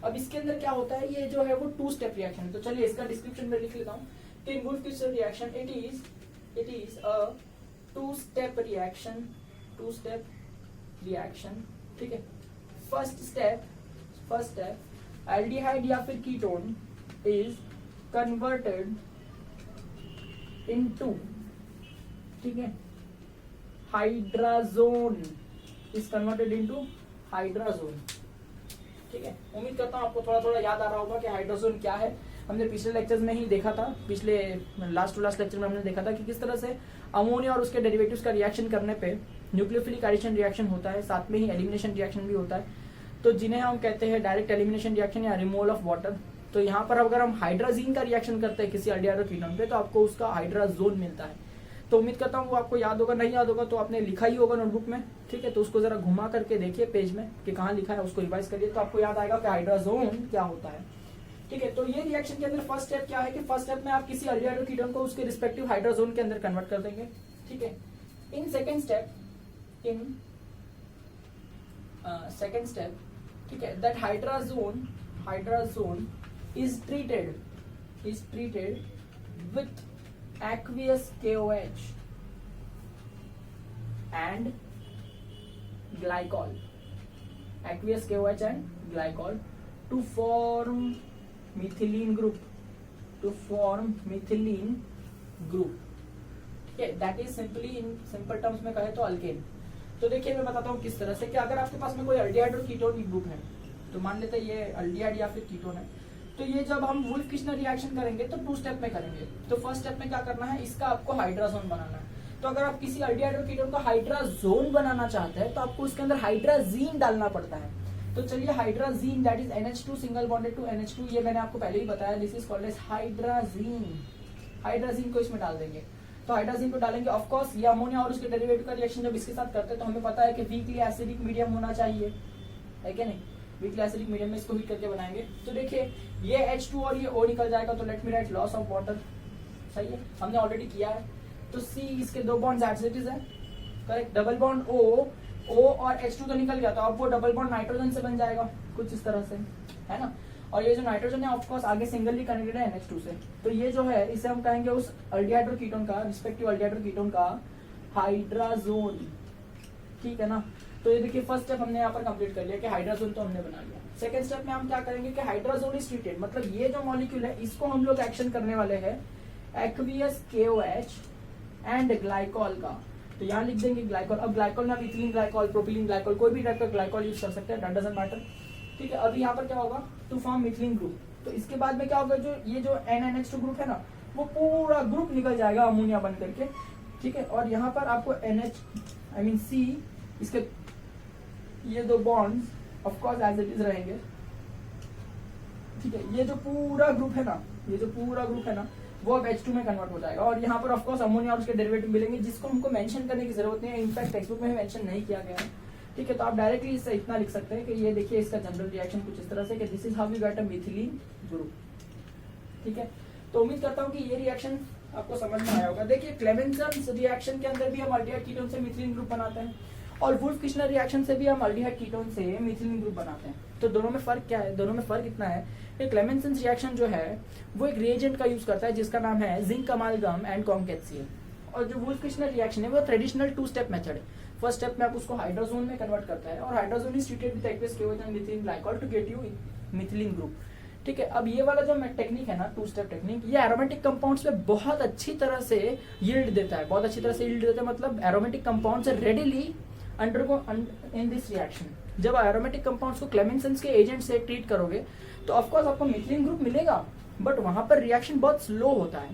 अब इसके अंदर क्या होता है, ये जो है वो 2 स्टेप रिएक्शन है। तो चलिए इसका डिस्क्रिप्शन में लिख लेता हूँ कि Wolff Kishner reaction it is a 2 step reaction, ठीक है। फर्स्ट स्टेप एल्डिहाइड या फिर कीटोन इज कन्वर्टेड इनटू, ठीक है, hydrazone, is converted into hydrazone, ठीक है। उम्मीद करता हूँ आपको थोड़ा थोड़ा याद आ रहा होगा कि हाइड्राजोन क्या है। हमने पिछले लेक्चर्स में ही देखा था, पिछले लास्ट टू लास्ट लेक्चर में हमने देखा था कि किस तरह से अमोनिया और उसके डेरिवेटिव्स का रिएक्शन करने पे न्यूक्लियोफिलिक एडिशन रिएक्शन होता है, साथ में ही एलिमिनेशन रिएक्शन भी होता है, तो जिन्हें हम कहते हैं डायरेक्ट एलिमिनेशन रिएक्शन या रिमूवल ऑफ वाटर। तो यहाँ पर अगर हम हाइड्राजीन का रिएक्शन करते हैं किसी एल्डिहाइड कीटोन पे तो आपको उसका हाइड्राजोन मिलता है। तो उम्मीद करता हूँ वो आपको याद होगा, नहीं याद होगा तो आपने लिखा ही होगा नोटबुक में, ठीक है। तो उसको जरा घुमा करके देखिए पेज में कि कहाँ लिखा है, उसको रिवाइज करिए तो आपको याद आएगा कि हाइड्राजोन क्या होता है, ठीक है। तो ये रिएक्शन के अंदर फर्स्ट स्टेप क्या है कि फर्स्ट स्टेप में आप किसी एल्डिहाइड कीटोन को उसके रिस्पेक्टिव हाइड्राजोन के अंदर कन्वर्ट कर देंगे, ठीक है। इन सेकेंड स्टेप, ठीक है, that hydrazone is treated with aqueous KOH and glycol, aqueous KOH and glycol to form methylene group, ठीक है। That is simply in simple terms में कहे तो अल्केन। तो देखिए मैं बताता हूँ किस तरह से कि अगर आपके पास में कोई एल्डिहाइड और कीटोन की ग्रुप है, तो मान लेते हैं ये एल्डिहाइड या फिर कीटोन है, तो ये जब हम वुल्फ किश्नर रिएक्शन करेंगे तो 2 स्टेप में करेंगे। तो फर्स्ट स्टेप में क्या करना है, इसका आपको हाइड्राजोन बनाना है। तो अगर आप किसी एल्डिहाइड और कीटोन का हाइड्राजोन बनाना चाहते हैं तो आपको उसके अंदर हाइड्राजीन डालना पड़ता है। तो चलिए hydrazine that is NH2 single bonded to NH2, ये मैंने आपको पहले ही बताया, this is called as hydrazine. Hydrazine को इसमें डाल देंगे। तो हाइड्राजीन को डालेंगे, ऑफ कोर्स ये अमोनिया और उसके डेरिवेटिव का रिएक्शन जब इसके साथ करते हैं तो हमें पता है कि वीकली एसिडिक मीडियम होना चाहिए, है क्या नहीं। वीकली एसिडिक मीडियम में इसको हीट करके बनाएंगे। तो देखिए ये H2 और ये O निकल जाएगा, तो let me right loss of water, सही है, हमने ऑलरेडी किया है। तो C इसके 2 बॉन्ड्स एज इट इज है, करेक्ट। डबल बॉन्ड O और H2 तो निकल गया, तो अब वो डबल बॉन्ड नाइट्रोजन से बन जाएगा कुछ इस तरह से, है ना। और ये जो नाइट्रोजन है ऑफ कोर्स आगे सिंगली कनेक्टेड है NH2 से, तो ये जो है इसे हम कहेंगे उस एल्डिहाइड और कीटोन का, रिस्पेक्टिव एल्डिहाइड और कीटोन का हाइड्राजोन, ठीक है ना। तो ये देखिए फर्स्ट स्टेप हमने यहाँ पर कंप्लीट कर लिया कि हाइड्राजोन तो हमने बना लिया। सेकंड स्टेप में हम क्या करेंगे कि हाइड्राजोन इज ट्रीटेड, मतलब ये जो मॉलिक्यूल है इसको हम लोग एक्शन करने वाले हैं एक्वियस KOH एंड ग्लाइकॉल का। तो यहाँ लिख देंगे ग्लाइकॉल। अब ग्लाइकॉल में आप इथिलीन ग्लाइकॉल, प्रोपिलीन ग्लाइकॉल, कोई भी टाइप का ग्लाइकॉल यूज कर सकते हैं, दैट डजंट मैटर, ठीक है। अभी यहाँ पर क्या होगा, टू फॉर्म मिथिलीन ग्रुप। तो इसके बाद में क्या होगा, जो ये जो NH2 ग्रुप है ना, वो पूरा ग्रुप निकल जाएगा अमोनिया बन करके, ठीक है। और यहाँ पर आपको C इसके ये 2 bonds of course as it is रहेंगे, ठीक है। ये जो पूरा ग्रुप है ना, वो अब H2 में कन्वर्ट हो जाएगा। और यहाँ पर ऑफ कोर्स अमोनिया और उसके डेरिवेटिव मिलेंगे, जिसको हमको मेंशन करने की जरूरत नहीं है, इनफैक्ट टेक्स्ट बुक में मेंशन नहीं किया गया है, ठीक है। तो आप डायरेक्टली इससे इतना लिख सकते हैं कि ये देखिए इसका जनरल रिएक्शन कुछ इस तरह से कि this is how we get a methylene group, ठीक है। तो उम्मीद करता हूँ कि ये रिएक्शन आपको समझ में आया होगा। देखिए क्लेमेंसन्स रिएक्शन के अंदर भी हम एल्डिहाइड कीटोन से मिथिलीन ग्रुप बनाते हैं, और वुल्फ किश्नर रिएक्शन से भी हम एल्डिहाइड कीटोन से मिथिलीन ग्रुप बनाते हैं। तो दोनों में फर्क क्या है, दोनों में फर्क इतना है कि क्लेमेंसन्स रिएक्शन जो है वो एक रिएजेंट का यूज करता है जिसका नाम है जिंक अमालगम एंड कॉन्केटसीएल, और जो वुल्फ किश्नर रिएक्शन है वो ट्रेडिशनल 2 स्टेप मेथड है। फर्स्ट स्टेप में आप उसको हाइड्रोजोन में कन्वर्ट करता है, और hydrogen is treated with aqueous KOH and methylene glycol to get you methylene group, ठीक है। अब ये वाला जो टेक्निक है ना, 2 स्टेप टेक्निक, ये एरोमेटिक कंपाउंड्स पे बहुत अच्छी तरह से यील्ड देता है, बहुत अच्छी तरह से यील्ड देता है, मतलब aromatic compounds readily undergo in this reaction. जब एरोमेटिक कंपाउंड्स को क्लेमेंसन्स के एजेंट से ट्रीट करोगे तो ऑफकोर्स आपको मिथिलीन ग्रुप मिलेगा, बट वहां पर रिएक्शन बहुत स्लो होता है,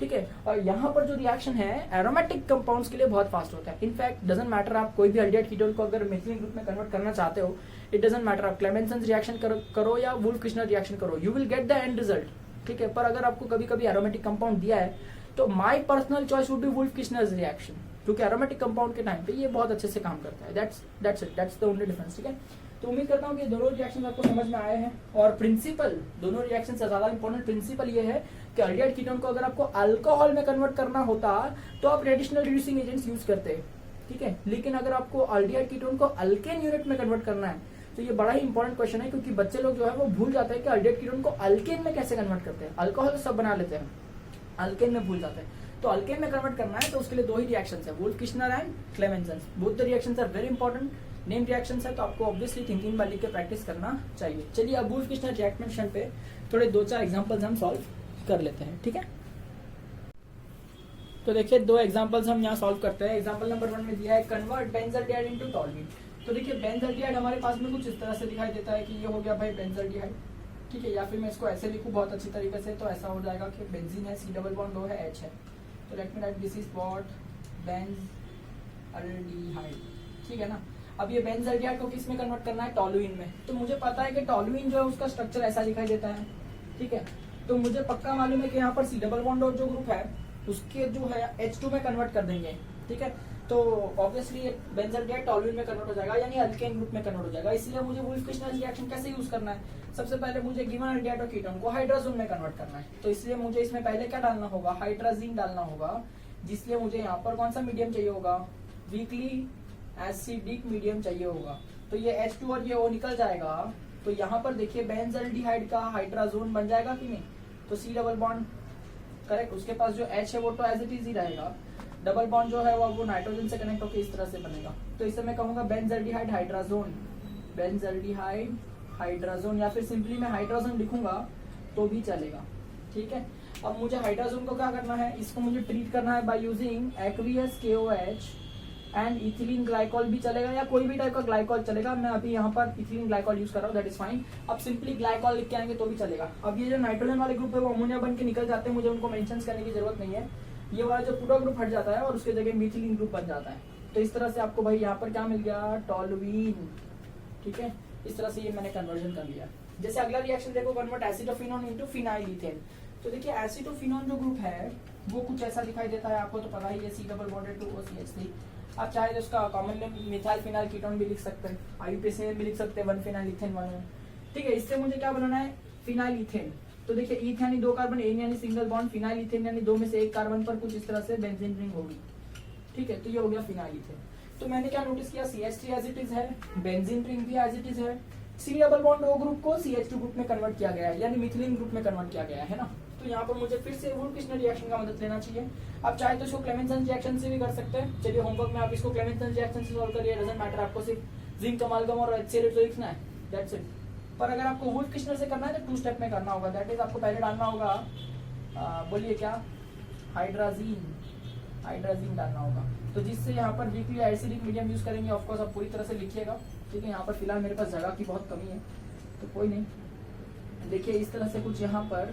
ठीक है। और यहाँ पर जो रिएक्शन है एरोमेटिक कंपाउंड्स के लिए बहुत फास्ट होता है। इनफैक्ट डजंट मैटर आप कोई भी एल्डिहाइड कीटोन को अगर मिथिलीन ग्रुप में कन्वर्ट करना चाहते हो, इट डजंट मैटर आप क्लेमेंसन्स रिएक्शन करो या वुल्फ किश्नर रिएक्शन करो, you will get the end result, ठीक है। पर अगर आपको कभी कभी एरोमेटिक कंपाउंड दिया है तो my personal choice would be Wolff Kishner reaction, क्योंकि एरोमेटिक कंपाउंड के टाइम पे ये बहुत अच्छे से काम करता है। दैट्स द ओनली डिफरेंस, ठीक है। तो उम्मीद करता हूँ कि दोनों रिएक्शन आपको समझ में आए हैं, और प्रिंसिपल दोनों रिएक्शन से ज्यादा इंपॉर्टेंट प्रिंसिपल ये है कि एल्डिहाइड कीटोन को अगर आपको अल्कोहल में कन्वर्ट करना होता तो आप ट्रेडिशनल रिड्यूसिंग एजेंट्स यूज करते, ठीक है। लेकिन अगर आपको एल्डिहाइड कीटोन को अल्केन यूनिट में कन्वर्ट करना है तो ये बड़ा ही इंपॉर्टेंट क्वेश्चन है, क्योंकि बच्चे लोग जो है वो भूल जाते हैं कि एल्डिहाइड कीटोन को अल्केन में कैसे कन्वर्ट करते हैं। अल्कोहल सब बना लेते हैं, अल्केन में भूल जाते हैं। तो अल्केन में कन्वर्ट करना है तो उसके लिए 2 ही रिएक्शंस है, Wolff Kishner and Clemmensen's. Both the reactions are very important, name reactions है तो आपको ऑब्वियसली 3 बार लिख के प्रैक्टिस करना चाहिए। चलिए अब वुल्फ-किशनर रिएक्शन पे थोड़े 2-4 एग्जांपल्स हम सॉल्व कर लेते हैं, ठीक है। तो देखिए 2 एग्जांपल्स हम यहाँ सॉल्व करते हैं। एग्जांपल नंबर 1 में दिया है कन्वर्ट बेंजल्डिहाइड इनटू टॉल्यूइन। तो देखिए बेंजल्डिहाइड हमारे पास में कुछ इस तरह से दिखाई देता है कि ये हो गया भाई बेंजल्डिहाइड, ठीक है। या फिर मैं इसको ऐसे लिखूँ बहुत अच्छी तरीके से, तो ऐसा हो जाएगा कि बेंजीन है, C डबल बॉन्ड O है, H है। तो let me right this is what benzaldehyde, ठीक है ना। अब ये बेंजल्डिहाइड को किस में कन्वर्ट करना है, टॉलुइन में। तो मुझे पता है कि टॉलुइन जो है उसका स्ट्रक्चर ऐसा दिखाई देता है, ठीक है। तो मुझे पक्का मालूम है कि यहाँ पर C डबल बॉन्ड और जो ग्रुप है उसके जो है H2 में कन्वर्ट कर देंगे, ठीक है। तो ऑब्वियसली बेंजल्डिहाइड टॉलुइन में कन्वर्ट हो जाएगा, यानी अल्केन ग्रुप में कन्वर्ट हो जाएगा। इसलिए मुझे वुल्फ-किशनर रिएक्शन कैसे यूज करना है, सबसे पहले मुझे गिवन एल्डिहाइड और कीटोन को हाइड्राजोन में कन्वर्ट करना है। तो इसलिए मुझे इसमें पहले क्या डालना होगा, हाइड्राजीन डालना होगा, जिसलिए मुझे यहाँ पर कौन सा मीडियम चाहिए होगा, वीकली एसिडिक मीडियम चाहिए होगा। तो ये H2 और ये O निकल जाएगा, तो यहाँ पर देखिए बेंजल्डिहाइड का हाइड्राजोन बन जाएगा कि नहीं, तो C डबल बॉन्ड करेक्ट, उसके पास जो H है वो तो एज इट इज ही रहेगा, डबल बॉन्ड जो है वो नाइट्रोजन से कनेक्ट होकर इस तरह से बनेगा। तो इसे मैं कहूंगा बेंजल्डिहाइड हाइड्राजोन, बेंजल्डिहाइड हाइड्राजोन, या फिर सिंपली मैं हाइड्राजोन लिखूंगा तो भी चलेगा, ठीक है। अब मुझे हाइड्राजोन को क्या करना है, इसको मुझे ट्रीट करना है by using aqueous KOH and ethylene glycol भी चलेगा, या कोई भी टाइप का ग्लाइकॉल चलेगा। मैं अभी यहाँ पर इथिलीन ग्लाइकॉल यूज कर रहा हूँ, दैट इज फाइन। अब सिंपली ग्लाइकॉल लिख के आएंगे तो भी चलेगा। अब ये जो नाइट्रोजन वाले ग्रुप है वो अमोनिया बन के निकल जाते हैं, मुझे उनको मेंशन करने की जरूरत नहीं है। ये वाला जो पूरा ग्रुप हट जाता है और उसके जगह मिथिलीन ग्रुप बन जाता है। तो इस तरह से आपको भाई यहाँ पर क्या मिल गया, टॉलुइन, ठीक है। इस तरह से ये मैंने कन्वर्जन कर लिया। जैसे अगला रिएक्शन देखो, convert acetophenone into phenyl ethane. तो देखिए एसिटोफिनोन जो ग्रुप है वो कुछ ऐसा दिखाई देता है, आपको तो पता ही है, C double bonded to OCH3। आप चाहे तो उसका common name methyl phenyl ketone भी लिख सकते हैं, IUPAC भी लिख सकते हैं, 1 फिनाइल ईथेन 1, ठीक है। इससे मुझे क्या बनाना है, फिनाइल ईथेन। तो देखिए ईथ यानी 2 कार्बन, एन यानी सिंगल बॉन्ड, फिनाइल ईथेन यानी 2 में से 1 कार्बन पर कुछ इस तरह से बेंजीन रिंग होगी, ठीक है। तो ये हो गया फिनाइल ईथेन। तो मैंने क्या नोटिस किया, CH3 एज इट इज है, बेंजीन रिंग भी एज इट इज है, C double bond O group को CH2 ग्रुप में कन्वर्ट किया गया है, यानी मिथिलीन ग्रुप में कन्वर्ट किया गया है ना। तो यहाँ पर मुझे फिर से वुल्फ-किशनर रिएक्शन का मदद लेना चाहिए। आप चाहे तो इसको क्लेमेंसन रिएक्शन से भी कर सकते हैं। चलिए होमवर्क में आप इसको क्लेमेंसन रिएक्शन से सॉल्व करिए, डजंट मैटर, आपको सिर्फ जिंक अमाल्गम और HCl तो लिखना है, दैट्स इट। पर अगर आपको वुल्फ-किशनर से करना है तो 2 स्टेप में करना होगा, दैट इज आपको पहले डालना होगा, बोलिए क्या, हाइड्राजीन, हाइड्राजीन डालना होगा। तो जिससे यहाँ पर वीकली एसिडिक मीडियम यूज करेंगे। ऑफकोर्स आप पूरी तरह से लिखिएगा, ठीक है। यहाँ पर फिलहाल मेरे पास जगह की बहुत कमी है तो कोई नहीं। देखिए इस तरह से कुछ यहाँ पर,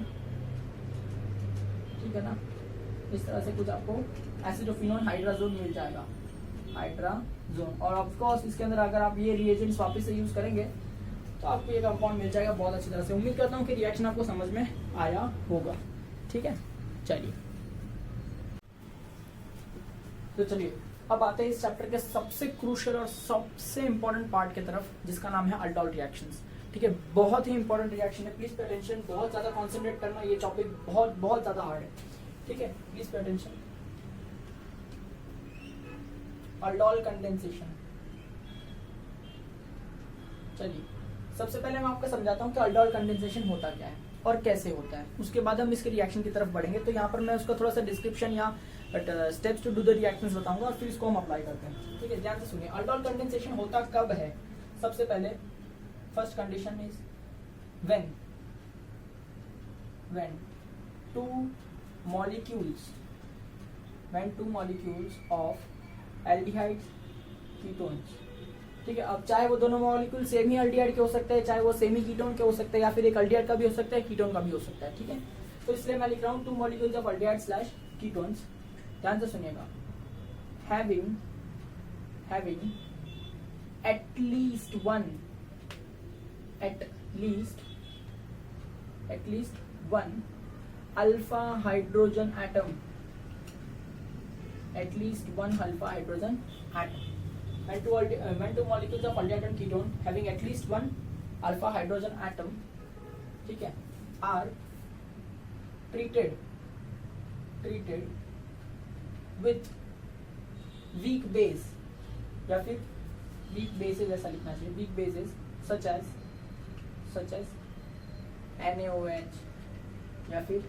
ठीक है ना, इस तरह से कुछ आपको एसिडोफिनोन हाइड्राजोन मिल जाएगा, हाइड्राजोन। और ऑफकोर्स इसके अंदर अगर आप ये रिएजेंट्स वापस से यूज करेंगे तो आपको ये कंपाउंड मिल जाएगा बहुत अच्छी तरह से। उम्मीद करता हूँ कि रिएक्शन आपको समझ में आया होगा, ठीक है। चलिए तो चलिए अब आते हैं इस चैप्टर के सबसे क्रूशियल और सबसे इंपॉर्टेंट पार्ट की तरफ, जिसका नाम है अल्डोल रिएक्शंस, ठीक है। बहुत ही इंपॉर्टेंट रिएक्शन है, प्लीज पे अटेंशन, बहुत ज्यादा कॉन्सेंट्रेट करना, ये टॉपिक बहुत बहुत ज्यादा हार्ड है, ठीक है। Please pay attention. Aldol condensation, चलिए सबसे पहले मैं आपको समझाता हूँ कि अल्डोल कंडेंसेशन होता क्या है और कैसे होता है, उसके बाद हम इसके रिएक्शन की तरफ बढ़ेंगे। तो यहाँ पर मैं उसका थोड़ा सा डिस्क्रिप्शन या steps to do the reactions बताऊंगा और फिर इसको हम अप्लाई करते हैं, ठीक है। ध्यान से सुनिए, अल्डोल कंडेंसेशन होता कब है। सबसे पहले first condition is when two molecules of aldehyde ketones, ठीक है। अब चाहे वो दोनों मॉलिक्यूल सेम ही एल्डिहाइड के हो सकते हैं, चाहे वो सेमी कीटोन के हो सकते हैं, या फिर एक एल्डिहाइड का भी हो सकता है, कीटोन का भी हो सकता है, ठीक है। तो इसलिए मैं लिख रहा हूँ 2 molecules of aldehyde slash ketones. ध्यान से सुनिएगा, having at least one alpha hydrogen atom, at least one alpha hydrogen atom. When two molecules of aldehyde and ketone having at least one alpha hydrogen atom, ठीक है, are treated with weak base, या फिर weak bases ऐसा लिखना चाहिए, weak bases such as NaOH या फिर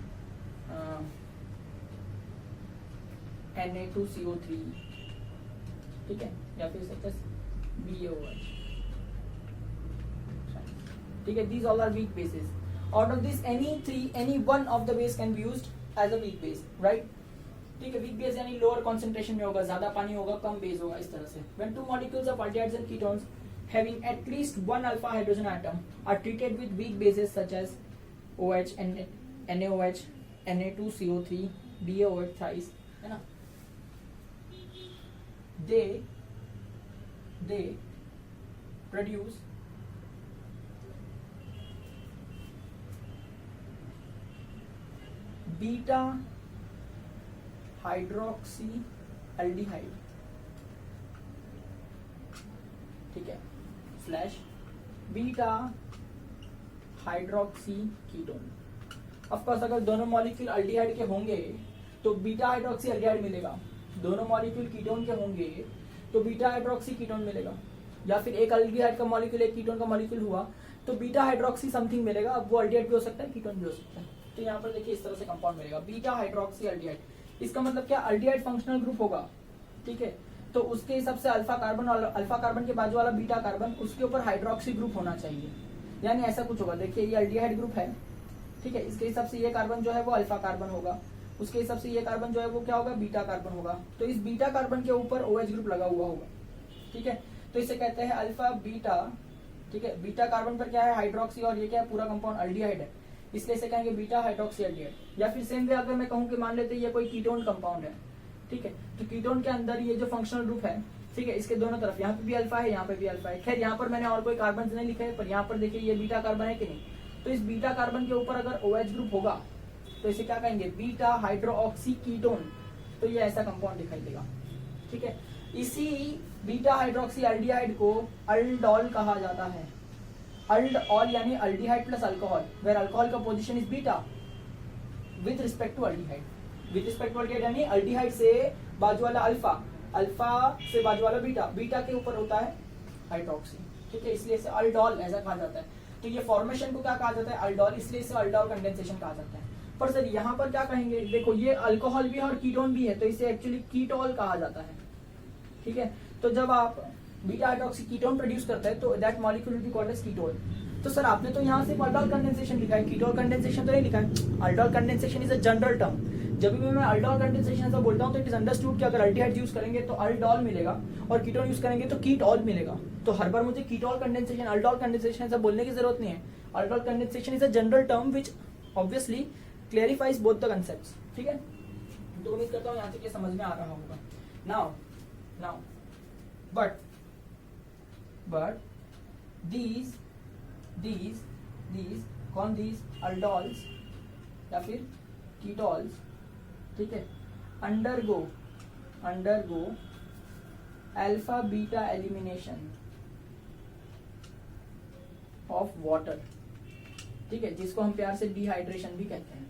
Na2CO3, ठीक है, या फिर such as BaOH. ठीक है, these all are weak bases. Out of this any one of the base can be used as a weak base, right? ठीक है, weak base यानी lower concentration में होगा, ज्यादा पानी होगा, कम base होगा, इस तरह से. When two molecules of aldehydes and ketones having at least one alpha hydrogen atom are treated with weak bases such as OH, NaOH, Na2CO3, BaOH thrice, है ना? They produce beta hydroxy aldehyde, ठीक है, slash beta hydroxy ketone. Of course अगर दोनों molecule aldehyde के होंगे तो beta hydroxy aldehyde मिलेगा, दोनों मॉलिक्यूल कीटोन के होंगे तो बीटा हाइड्रोक्सी कीटोन मिलेगा, या फिर एक एल्डिहाइड का मॉलिक्यूल एक कीटोन का मॉलिक्यूल हुआ तो बीटा हाइड्रोक्सी समथिंग मिलेगा. अब वो एल्डिहाइड भी हो सकता है, कीटोन भी हो सकता है. तो यहाँ पर देखिए इस तरह से कंपाउंड मिलेगा बीटा हाइड्रोक्सी एल्डिहाइड. इसका मतलब क्या, एल्डिहाइड फंक्शनल ग्रुप होगा, ठीक है, तो उसके हिसाब से अल्फा कार्बन और अल्फा कार्बन के बाजू वाला बीटा कार्बन, उसके ऊपर हाइड्रोक्सी ग्रुप होना चाहिए, यानी ऐसा कुछ होगा. देखिए ये एल्डिहाइड ग्रुप है, ठीक है, इसके हिसाब से ये कार्बन जो है वो अल्फा कार्बन होगा, उसके हिसाब से ये कार्बन जो है वो क्या होगा, बीटा कार्बन होगा. तो इस बीटा कार्बन के ऊपर OH ग्रुप लगा हुआ होगा, ठीक है, तो इसे कहते हैं अल्फा बीटा. ठीक है, बीटा कार्बन पर क्या है, हाइड्रोक्सी, और ये क्या है, पूरा कंपाउंड एल्डिहाइड है, इसलिए इसे कहेंगे बीटा हाइड्रोक्सी एल्डिहाइड. या फिर सेम वे अगर मैं कहूँ कि मान लेते ये कोई कीटोन कंपाउंड है, ठीक है, तो कीटोन के अंदर ये जो फंक्शनल ग्रुप है, ठीक है, इसके दोनों तरफ, यहाँ पे भी अल्फा है, यहाँ पे भी अल्फा है. खैर यहाँ पर मैंने और कोई कार्बन नहीं लिखा है, पर यहाँ पर देखिए ये बीटा कार्बन है कि नहीं, तो इस बीटा कार्बन के ऊपर अगर OH ग्रुप होगा तो इसे क्या कहेंगे, बीटा हाइड्रोक्सी कीटोन. तो ये ऐसा कंपाउंड दिखाई देगा, ठीक है. इसी बीटा हाइड्रोक्सी एल्डिहाइड को अल्डोल कहा जाता है. अल्डोल यानी aldehyde plus alcohol, where alcohol का position is beta with respect to aldehyde. With respect to aldehyde यानी एल्डिहाइड से बाजू वाला अल्फा, अल्फा से बाजू वाला बीटा, बीटा के ऊपर होता है हाइड्रोक्सी, ठीक है, इसलिए इसे अल्डोल ऐसा कहा जाता है. तो ये फॉर्मेशन को क्या कहा जाता है, अल्डोल, इसलिए इसे अल्डोल कंडेंसेशन कहा जाता है. पर सर यहाँ पर क्या कहेंगे, देखो ये अल्कोहल भी है और कीटोन भी है, तो इसे एक्चुअली कीटोल कहा जाता है, ठीक है. तो जब आप बीटा हाइड्रोक्सी कीटोन प्रोड्यूस करते हैं तो that molecule will be called as ketol. तो सर आपने तो यहाँ सिर्फ अल्डोल कंडेंसेशन लिखा है, कीटोल कंडेंसेशन तो नहीं लिखा है. Aldol condensation is a general term. जब भी मैं अल्डोल कंडेंसेशन ऐसा बोलता हूँ तो इट इज अंडरस्टूड कि अगर एल्डिहाइड यूज करेंगे तो अल्डोल मिलेगा और कीटोन यूज करेंगे तो कीटोल मिलेगा. तो हर बार मुझे कीटोल कंडेंसेशन, अल्डोल कंडेंसेशन ऐसा बोलने की जरूरत नहीं है. Aldol condensation is a general term which obviously clarifies both the concepts, ठीक है. तो उम्मीद करता हूँ यहाँ से समझ में आ रहा होगा. नाउ but these कौन, these aldols या फिर कीटोल्स, ठीक है, undergo alpha beta elimination of water, ठीक है, जिसको हम प्यार से डिहाइड्रेशन भी कहते हैं,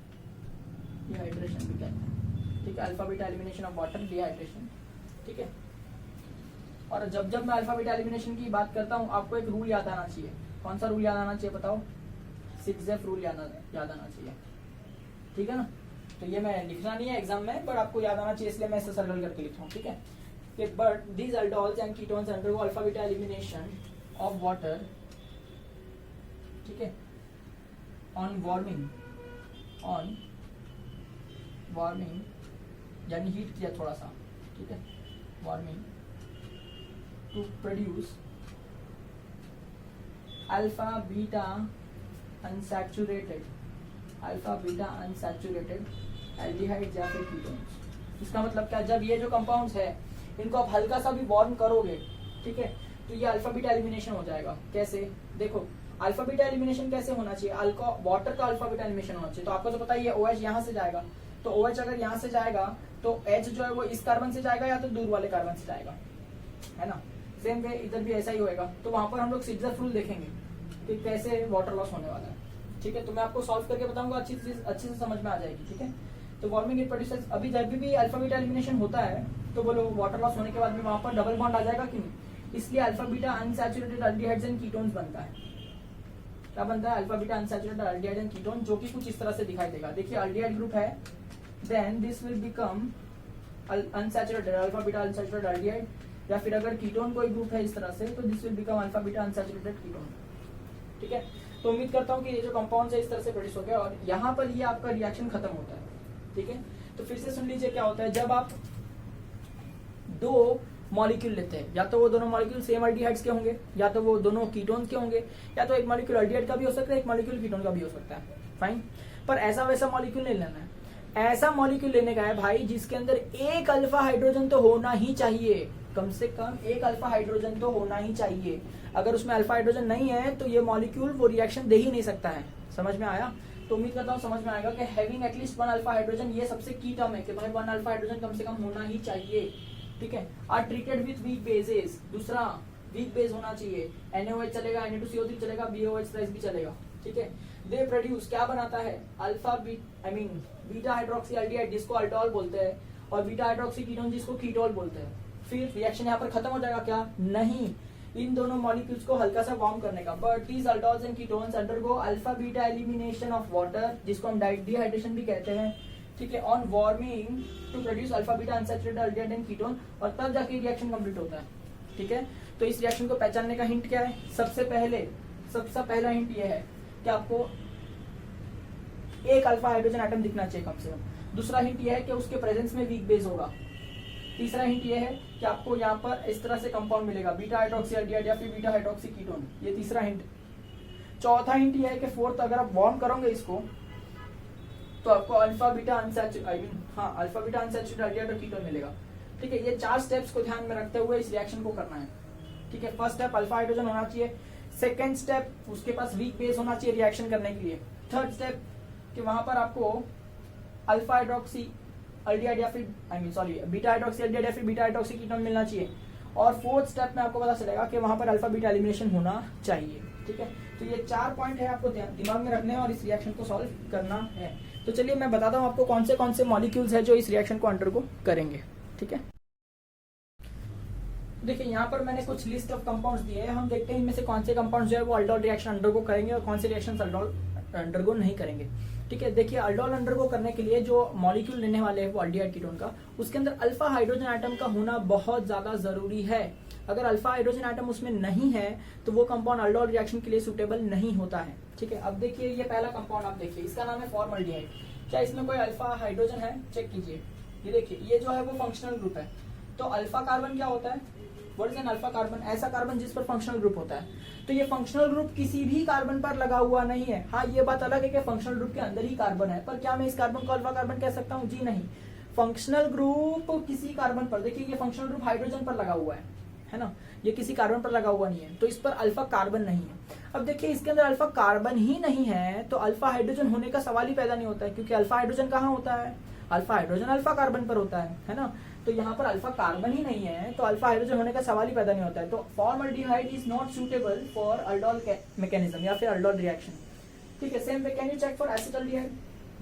ठीक है, alpha beta elimination of water, dehydration, ठीक है. और जब मैं अल्फा बीटा एलिमिनेशन की बात करता हूँ आपको एक रूल याद आना चाहिए. कौन सा रूल याद आना चाहिए बताओ, 6F रूल याद आना चाहिए, ठीक है ना. तो ये मैं लिखना नहीं है एग्जाम में, बट आपको याद आना चाहिए, इसलिए मैं इसे सर्कल करके लिखता हूँ, ठीक है. कि but these aldols and ketones undergo alpha beta elimination of water, ठीक है, ऑन वार्मिंग यानी हीट किया थोड़ा सा, ठीक है, warming to produce alpha beta unsaturated aldehydes या फिर कीटोन्स. इसका मतलब क्या, जब ये जो कंपाउंड्स है इनको आप हल्का सा भी वार्म करोगे, ठीक है, तो ये अल्फा बीटा एलिमिनेशन हो जाएगा. कैसे, देखो अल्फा बीटा एलिमिनेशन कैसे होना चाहिए, वाटर का अल्फा बीटा एलिमिनेशन होना चाहिए. तो आपको तो पता ही है OH यहाँ से जाएगा, तो OH अगर यहाँ से जाएगा तो H जो है वो इस कार्बन से जाएगा या तो दूर वाले कार्बन से जाएगा, है ना. सेम वे इधर भी ऐसा ही होएगा. तो वहां पर हम लोग 6F रूल देखेंगे कि कैसे वाटर लॉस होने वाला है, ठीक है. तो मैं आपको सॉल्व करके बताऊंगा, अच्छी से समझ में आ जाएगी, ठीक है. तो वार्मिंग इट प्रोड्यूसेस, अभी जब भी अल्फा बीटा एलिमिनेशन होता है तो बोलो वाटर लॉस होने के बाद भी वहां पर डबल बॉन्ड आ जाएगा कि नहीं, इसलिए alpha beta unsaturated aldehydes and ketones बनता है. क्या बनता है, alpha beta unsaturated aldehyde and ketone, जो कि कुछ इस तरह से दिखाई देगा. देखिए एल्डिहाइड ग्रुप है, then this will become unsaturated alpha beta unsaturated aldehyde, या फिर अगर कीटोन कोई ग्रुप है इस तरह से, तो this will become alpha beta unsaturated ketone. ठीक है, तो उम्मीद करता हूँ कि ये जो कंपाउंड है इस तरह से प्रोड्यूस हो गया और यहाँ पर ये आपका रिएक्शन खत्म होता है। ठीक है, तो फिर से सुन लीजिए क्या होता है जब आप दो मॉलिक्यूल लेते हैं, या तो वो दोनों मॉलिक्यूल सेम अल्डिहाइड्स के होंगे, या तो वो दोनों कीटोन के होंगे, या तो एक मॉलिक्यूल अल्डिहाइड का भी हो सकता है, एक मॉलिक्यूल कीटोन का भी हो सकता है। फाइन, पर ऐसा वैसा मॉलिक्यूल नहीं लेना है। ऐसा मॉलिक्यूल लेने का है भाई जिसके अंदर एक अल्फा हाइड्रोजन तो होना ही चाहिए, कम से कम एक अल्फा हाइड्रोजन तो होना ही चाहिए। अगर उसमें अल्फा हाइड्रोजन नहीं है तो ये मॉलिक्यूल वो रिएक्शन दे ही नहीं सकता है। समझ में आया? तो उम्मीद करता हूँ समझ में आएगा कि having at least one alpha hydrogen, ये सबसे की टर्म है कि भाई वन अल्फा हाइड्रोजन कम से कम होना ही चाहिए। ठीक है, are treated with weak bases, दूसरा वीक बेस होना चाहिए। NaOH चलेगा, Na2CO3 चलेगा, BOH भी चलेगा। ठीक है, दे प्रोड्यूस क्या बनाता है, अल्फा बीटा हाइड्रोक्सी एल्डिहाइड जिसको अल्डोल बोलते हैं, और बीटा हाइड्रोक्सी कीटोन जिसको कीटोल बोलते हैं। फिर रिएक्शन यहाँ पर खत्म हो जाएगा क्या? नहीं, इन दोनों मॉलिक्यूल्स को हल्का सा वार्म करने का। But these aldols and ketones undergo alpha beta elimination of water, जिसको हम डिहाइड्रेशन भी कहते हैं। ठीक है, on warming to produce alpha beta unsaturated aldehyde and ketone, और तब जाके रिएक्शन कंप्लीट होता है। ठीक है, तो इस रिएक्शन को पहचानने का हिंट क्या है? सबसे पहला हिंट ये है कि आपको एक अल्फा हाइड्रोजन एटम दिखना चाहिए कम से कम। दूसरा हिंट ये है कि उसके प्रेजेंस में वीक बेस होगा। तीसरा हिंट ये है कि आपको यहाँ पर इस तरह से कंपाउंड मिलेगा, बीटा हाइड्रोक्सी एल्डिहाइड या फिर बीटा हाइड्रोक्सी कीटोन। ये तीसरा हिंट। चौथा हिंट ये है कि फोर्थ, अगर आप वार्म करोगे इसको तो आपको अल्फा बीटा अनसैचुरेटेड एल्डिहाइड और कीटोन मिलेगा। ठीक है, ये 4 स्टेप्स को ध्यान में रखते हुए इस रिएक्शन को करना है। ठीक है, फर्स्ट स्टेप अल्फा हाइड्रोजन होना चाहिए। सेकेंड स्टेप उसके पास वीक बेस होना चाहिए रिएक्शन करने के लिए। थर्ड स्टेप कि वहां पर आपको अल्फा हाइड्रोक्सी एल्डिहाइड या फिर बीटा हाइड्रोक्सी एल्डिहाइड या फिर बीटा हाइड्रोक्सी कीटोन मिलना चाहिए। और फोर्थ स्टेप में आपको पता चलेगा कि वहां पर अल्फा बीटा एलिमिनेशन होना चाहिए। ठीक है, तो ये 4 पॉइंट है आपको दिमाग में रखने हैं और इस रिएक्शन को सॉल्व करना है। तो चलिए मैं बताता हूँ आपको कौन से मॉलिक्यूल्स है जो इस रिएक्शन को अंडरगो करेंगे। ठीक है, देखिए यहाँ पर मैंने कुछ लिस्ट ऑफ कंपाउंड्स दिए हैं। हम देखते हैं इनमें से कौन से कंपाउंड्स जो है वो अल्डोल रिएक्शन अंडरगो करेंगे और कौन से रिएक्शन अल्डोल अंडरगो नहीं करेंगे। ठीक है, देखिए अल्डोल अंडरगो करने के लिए जो मॉलिक्यूल लेने वाले हैं वो एल्डिहाइड कीटोन का, उसके अंदर अल्फा हाइड्रोजन एटम का होना बहुत ज्यादा जरूरी है। अगर अल्फा हाइड्रोजन एटम उसमें नहीं है तो वो कंपाउंड अल्डोल रिएक्शन के लिए सुटेबल नहीं होता है। ठीक है, अब देखिए ये पहला कंपाउंड आप देखिए, इसका नाम है फॉर्मल्डिहाइड। क्या इसमें कोई अल्फा हाइड्रोजन है? चेक कीजिए, ये देखिए ये जो है वो फंक्शनल ग्रुप है। तो अल्फा कार्बन क्या होता है? What is an alpha carbon? ऐसा कार्बन जिस पर फंक्शनल ग्रुप होता है। तो ये फंक्शनल ग्रुप किसी भी कार्बन पर लगा हुआ नहीं है। हाँ, ये बात अलग है कि फंक्शनल ग्रुप के अंदर ही कार्बन है, पर क्या मैं इस कार्बन को अल्फा कार्बन कह सकता हूँ? जी नहीं। फंक्शनल ग्रुप किसी कार्बन पर, देखिए ये फंक्शनल ग्रुप हाइड्रोजन पर लगा हुआ है ना, ये किसी कार्बन पर लगा हुआ नहीं है, तो इस पर अल्फा कार्बन नहीं है। अब देखिए इसके अंदर अल्फा कार्बन ही नहीं है तो अल्फा हाइड्रोजन होने का सवाल ही पैदा नहीं होता है, क्योंकि अल्फा हाइड्रोजन कहाँ होता है? अल्फा हाइड्रोजन अल्फा कार्बन पर होता है ना। तो यहाँ पर अल्फा कार्बन ही नहीं है तो अल्फा हाइड्रोजन होने का सवाल ही पैदा नहीं होता है। तो formaldehyde is not suitable for aldol mechanism या फिर अल्डोल रिएक्शन। ठीक है, same way can you check for acetaldehyde.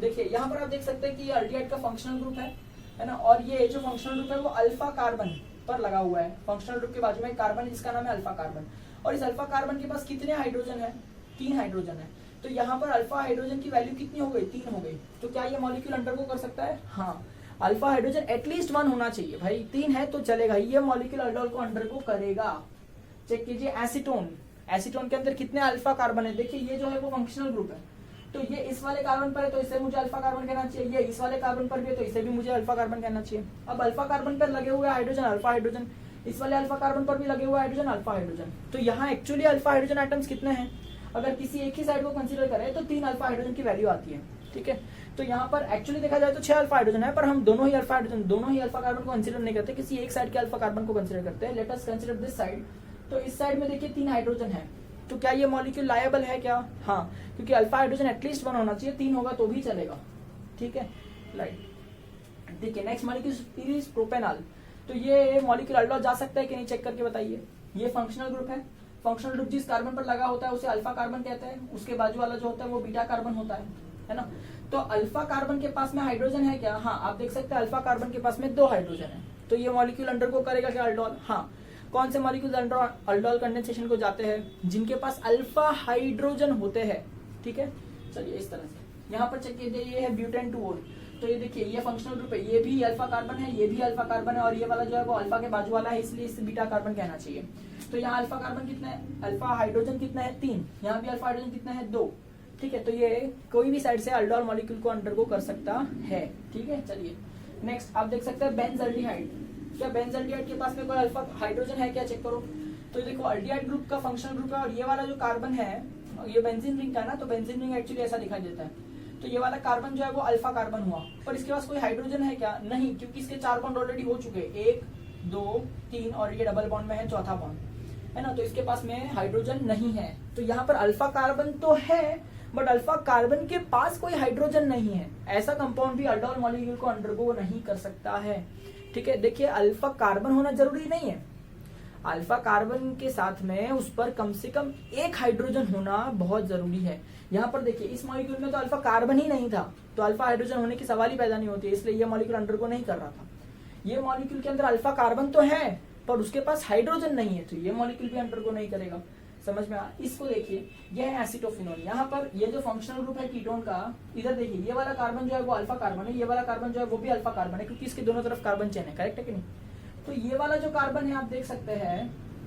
देखिए यहाँ पर आप देख सकते हैं कि ये अल्डिहाइड का फंक्शनल ग्रुप है ना, और ये जो फंक्शनल ग्रुप है वो अल्फा कार्बन पर लगा हुआ है। फंक्शनल ग्रुप के बाजू में कार्बन, जिसका नाम है अल्फा कार्बन, और इस अल्फा कार्बन के पास कितने हाइड्रोजन है? 3 हाइड्रोजन है। तो यहाँ पर अल्फा हाइड्रोजन की वैल्यू कितनी हो गई? 3 हो गई। तो क्या ये मॉलिक्यूल अंडरगो कर सकता है? हाँ, अल्फा हाइड्रोजन एटलीस्ट 1 होना चाहिए भाई, 3 है तो चलेगा, ये मॉलिक्यूल अल्डोल को अंडरगो करेगा। चेक कीजिए एसीटोन, एसीटोन के अंदर कितने अल्फा कार्बन है? देखिए ये जो है वो फंक्शनल ग्रुप है, तो ये इस वाले कार्बन पर है तो इसे मुझे अल्फा कार्बन कहना चाहिए, ये इस वाले कार्बन पर भी है तो इसे भी मुझे अल्फा कार्बन कहना चाहिए। अब अल्फा कार्बन पर लगे हुए हाइड्रोजन अल्फा हाइड्रोजन, इस वाले अल्फा कार्बन पर भी लगे हुए हाइड्रोजन अल्फा हाइड्रोजन। तो यहाँ एक्चुअली अल्फा हाइड्रोजन एटम्स कितने हैं? अगर किसी एक ही साइड को कंसीडर करें तो 3 अल्फा हाइड्रोजन की वैल्यू आती है। ठीक है, तो यहाँ पर एक्चुअली देखा जाए तो 6 अल्फा हाइड्रोजन है, पर हम दोनों ही अल्फा कार्बन को कंसीडर नहीं करते, किसी एक साइड के अल्फा कार्बन को कंसीडर करते हैं। Let us consider this side. तो इस साइड में देखिए 3 हाइड्रोजन है, तो क्या ये मॉलिक्यूल लायबल है क्या? हाँ, क्योंकि अल्फा हाइड्रोजन एटलीस्ट 1 होना चाहिए, 3 होगा तो भी चलेगा। ठीक है, राइट। देखिए नेक्स्ट मॉलिक्यूल इज प्रोपेनॉल। तो ये मॉलिक्यूल अल्डोल जा सकता है कि नहीं, चेक करके बताइए। ये फंक्शनल ग्रुप है, फंक्शनल ग्रुप जिस कार्बन पर लगा होता है उसे अल्फा कार्बन कहते हैं, उसके बाजू वाला जो होता है वो बीटा कार्बन होता है ना। तो अल्फा कार्बन के पास में हाइड्रोजन है क्या? हाँ, आप देख सकते हैं अल्फा कार्बन के पास में 2 हाइड्रोजन है, तो ये मॉलिक्यूल अंडरगो करेगा क्या अल्डोल? हाँ। कौन से मॉलिक्यूल अल्डोल कंडेंसेशन को जाते हैं? जिनके पास अल्फा हाइड्रोजन होते हैं। ठीक है, चलिए इस तरह से यहाँ पर चेक कीजिए, ये है ब्यूटेन 2 ओल। तो ये देखिए ये फंक्शनल ग्रुप है, ये भी अल्फा कार्बन है, ये भी अल्फा कार्बन है, और ये वाला जो है वो अल्फा के बाजू वाला है, इसलिए इसे बीटा कार्बन कहना चाहिए। तो यहाँ अल्फा कार्बन कितना है, अल्फा हाइड्रोजन कितना है 3, यहाँ भी अल्फा हाइड्रोजन कितना है 2। ठीक है, तो ये कोई भी साइड से अल्डोल मॉलिक्यूल को अंडरगो कर सकता है। ठीक है, चलिए नेक्स्ट आप देख सकते हैं बेंजल्डिहाइड। क्या बेंजल्डिहाइड के पास में कोई अल्फा हाइड्रोजन है क्या, चेक करो। तो देखो अल्डिहाइड ग्रुप का फंक्शनल ग्रुप है, और ये वाला जो कार्बन है ये बेंजीन रिंग का है ना, तो बेंजीन रिंग एक्चुअली ऐसा दिखाई देता है। तो ये वाला कार्बन जो है वो अल्फा कार्बन हुआ, पर इसके पास कोई हाइड्रोजन है क्या, नहीं, क्योंकि इसके 4 बॉन्ड ऑलरेडी हो चुके हैं, 1 2 3 और ये डबल बॉन्ड में है चौथा बॉन्ड, है ना, तो इसके पास में हाइड्रोजन नहीं है। तो यहाँ पर अल्फा कार्बन तो है, बट अल्फा कार्बन के पास कोई हाइड्रोजन नहीं है। ऐसा कंपाउंड भी अल्डोल मॉलिक्यूल को अंडरगो नहीं कर सकता है। ठीक है, देखिए अल्फा कार्बन होना जरूरी नहीं है, अल्फा कार्बन के साथ में उस पर कम से कम एक हाइड्रोजन होना बहुत जरूरी है। यहाँ पर देखिए इस मॉलिक्यूल में तो अल्फा कार्बन ही नहीं था, तो अल्फा हाइड्रोजन होने की सवाल ही पैदा नहीं होती है, इसलिए ये मॉलिक्यूल अंडरगो नहीं कर रहा था। ये मॉलिक्यूल के अंदर अल्फा कार्बन तो है, पर उसके पास हाइड्रोजन नहीं है, तो ये मॉलिक्यूल भी अंडरगो नहीं करेगा। समझ में आ, इसको देखिए यह है एसिटोफिनोल। यहाँ पर ये जो फंक्शनल ग्रुप है कीटोन का, इधर देखिए ये वाला कार्बन जो है वो अल्फा कार्बन है, ये वाला कार्बन जो है वो भी अल्फा कार्बन है, क्योंकि इसके दोनों तरफ कार्बन चेन है, करेक्ट है कि नहीं। तो ये वाला जो कार्बन है आप देख सकते हैं,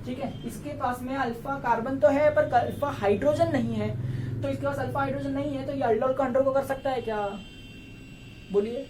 ठीक है, इसके पास में अल्फा कार्बन तो है पर अल्फा हाइड्रोजन नहीं है, तो इसके पास अल्फा हाइड्रोजन नहीं है, तो ये अल्डोल को अंडरगो कर सकता है क्या, बोलिए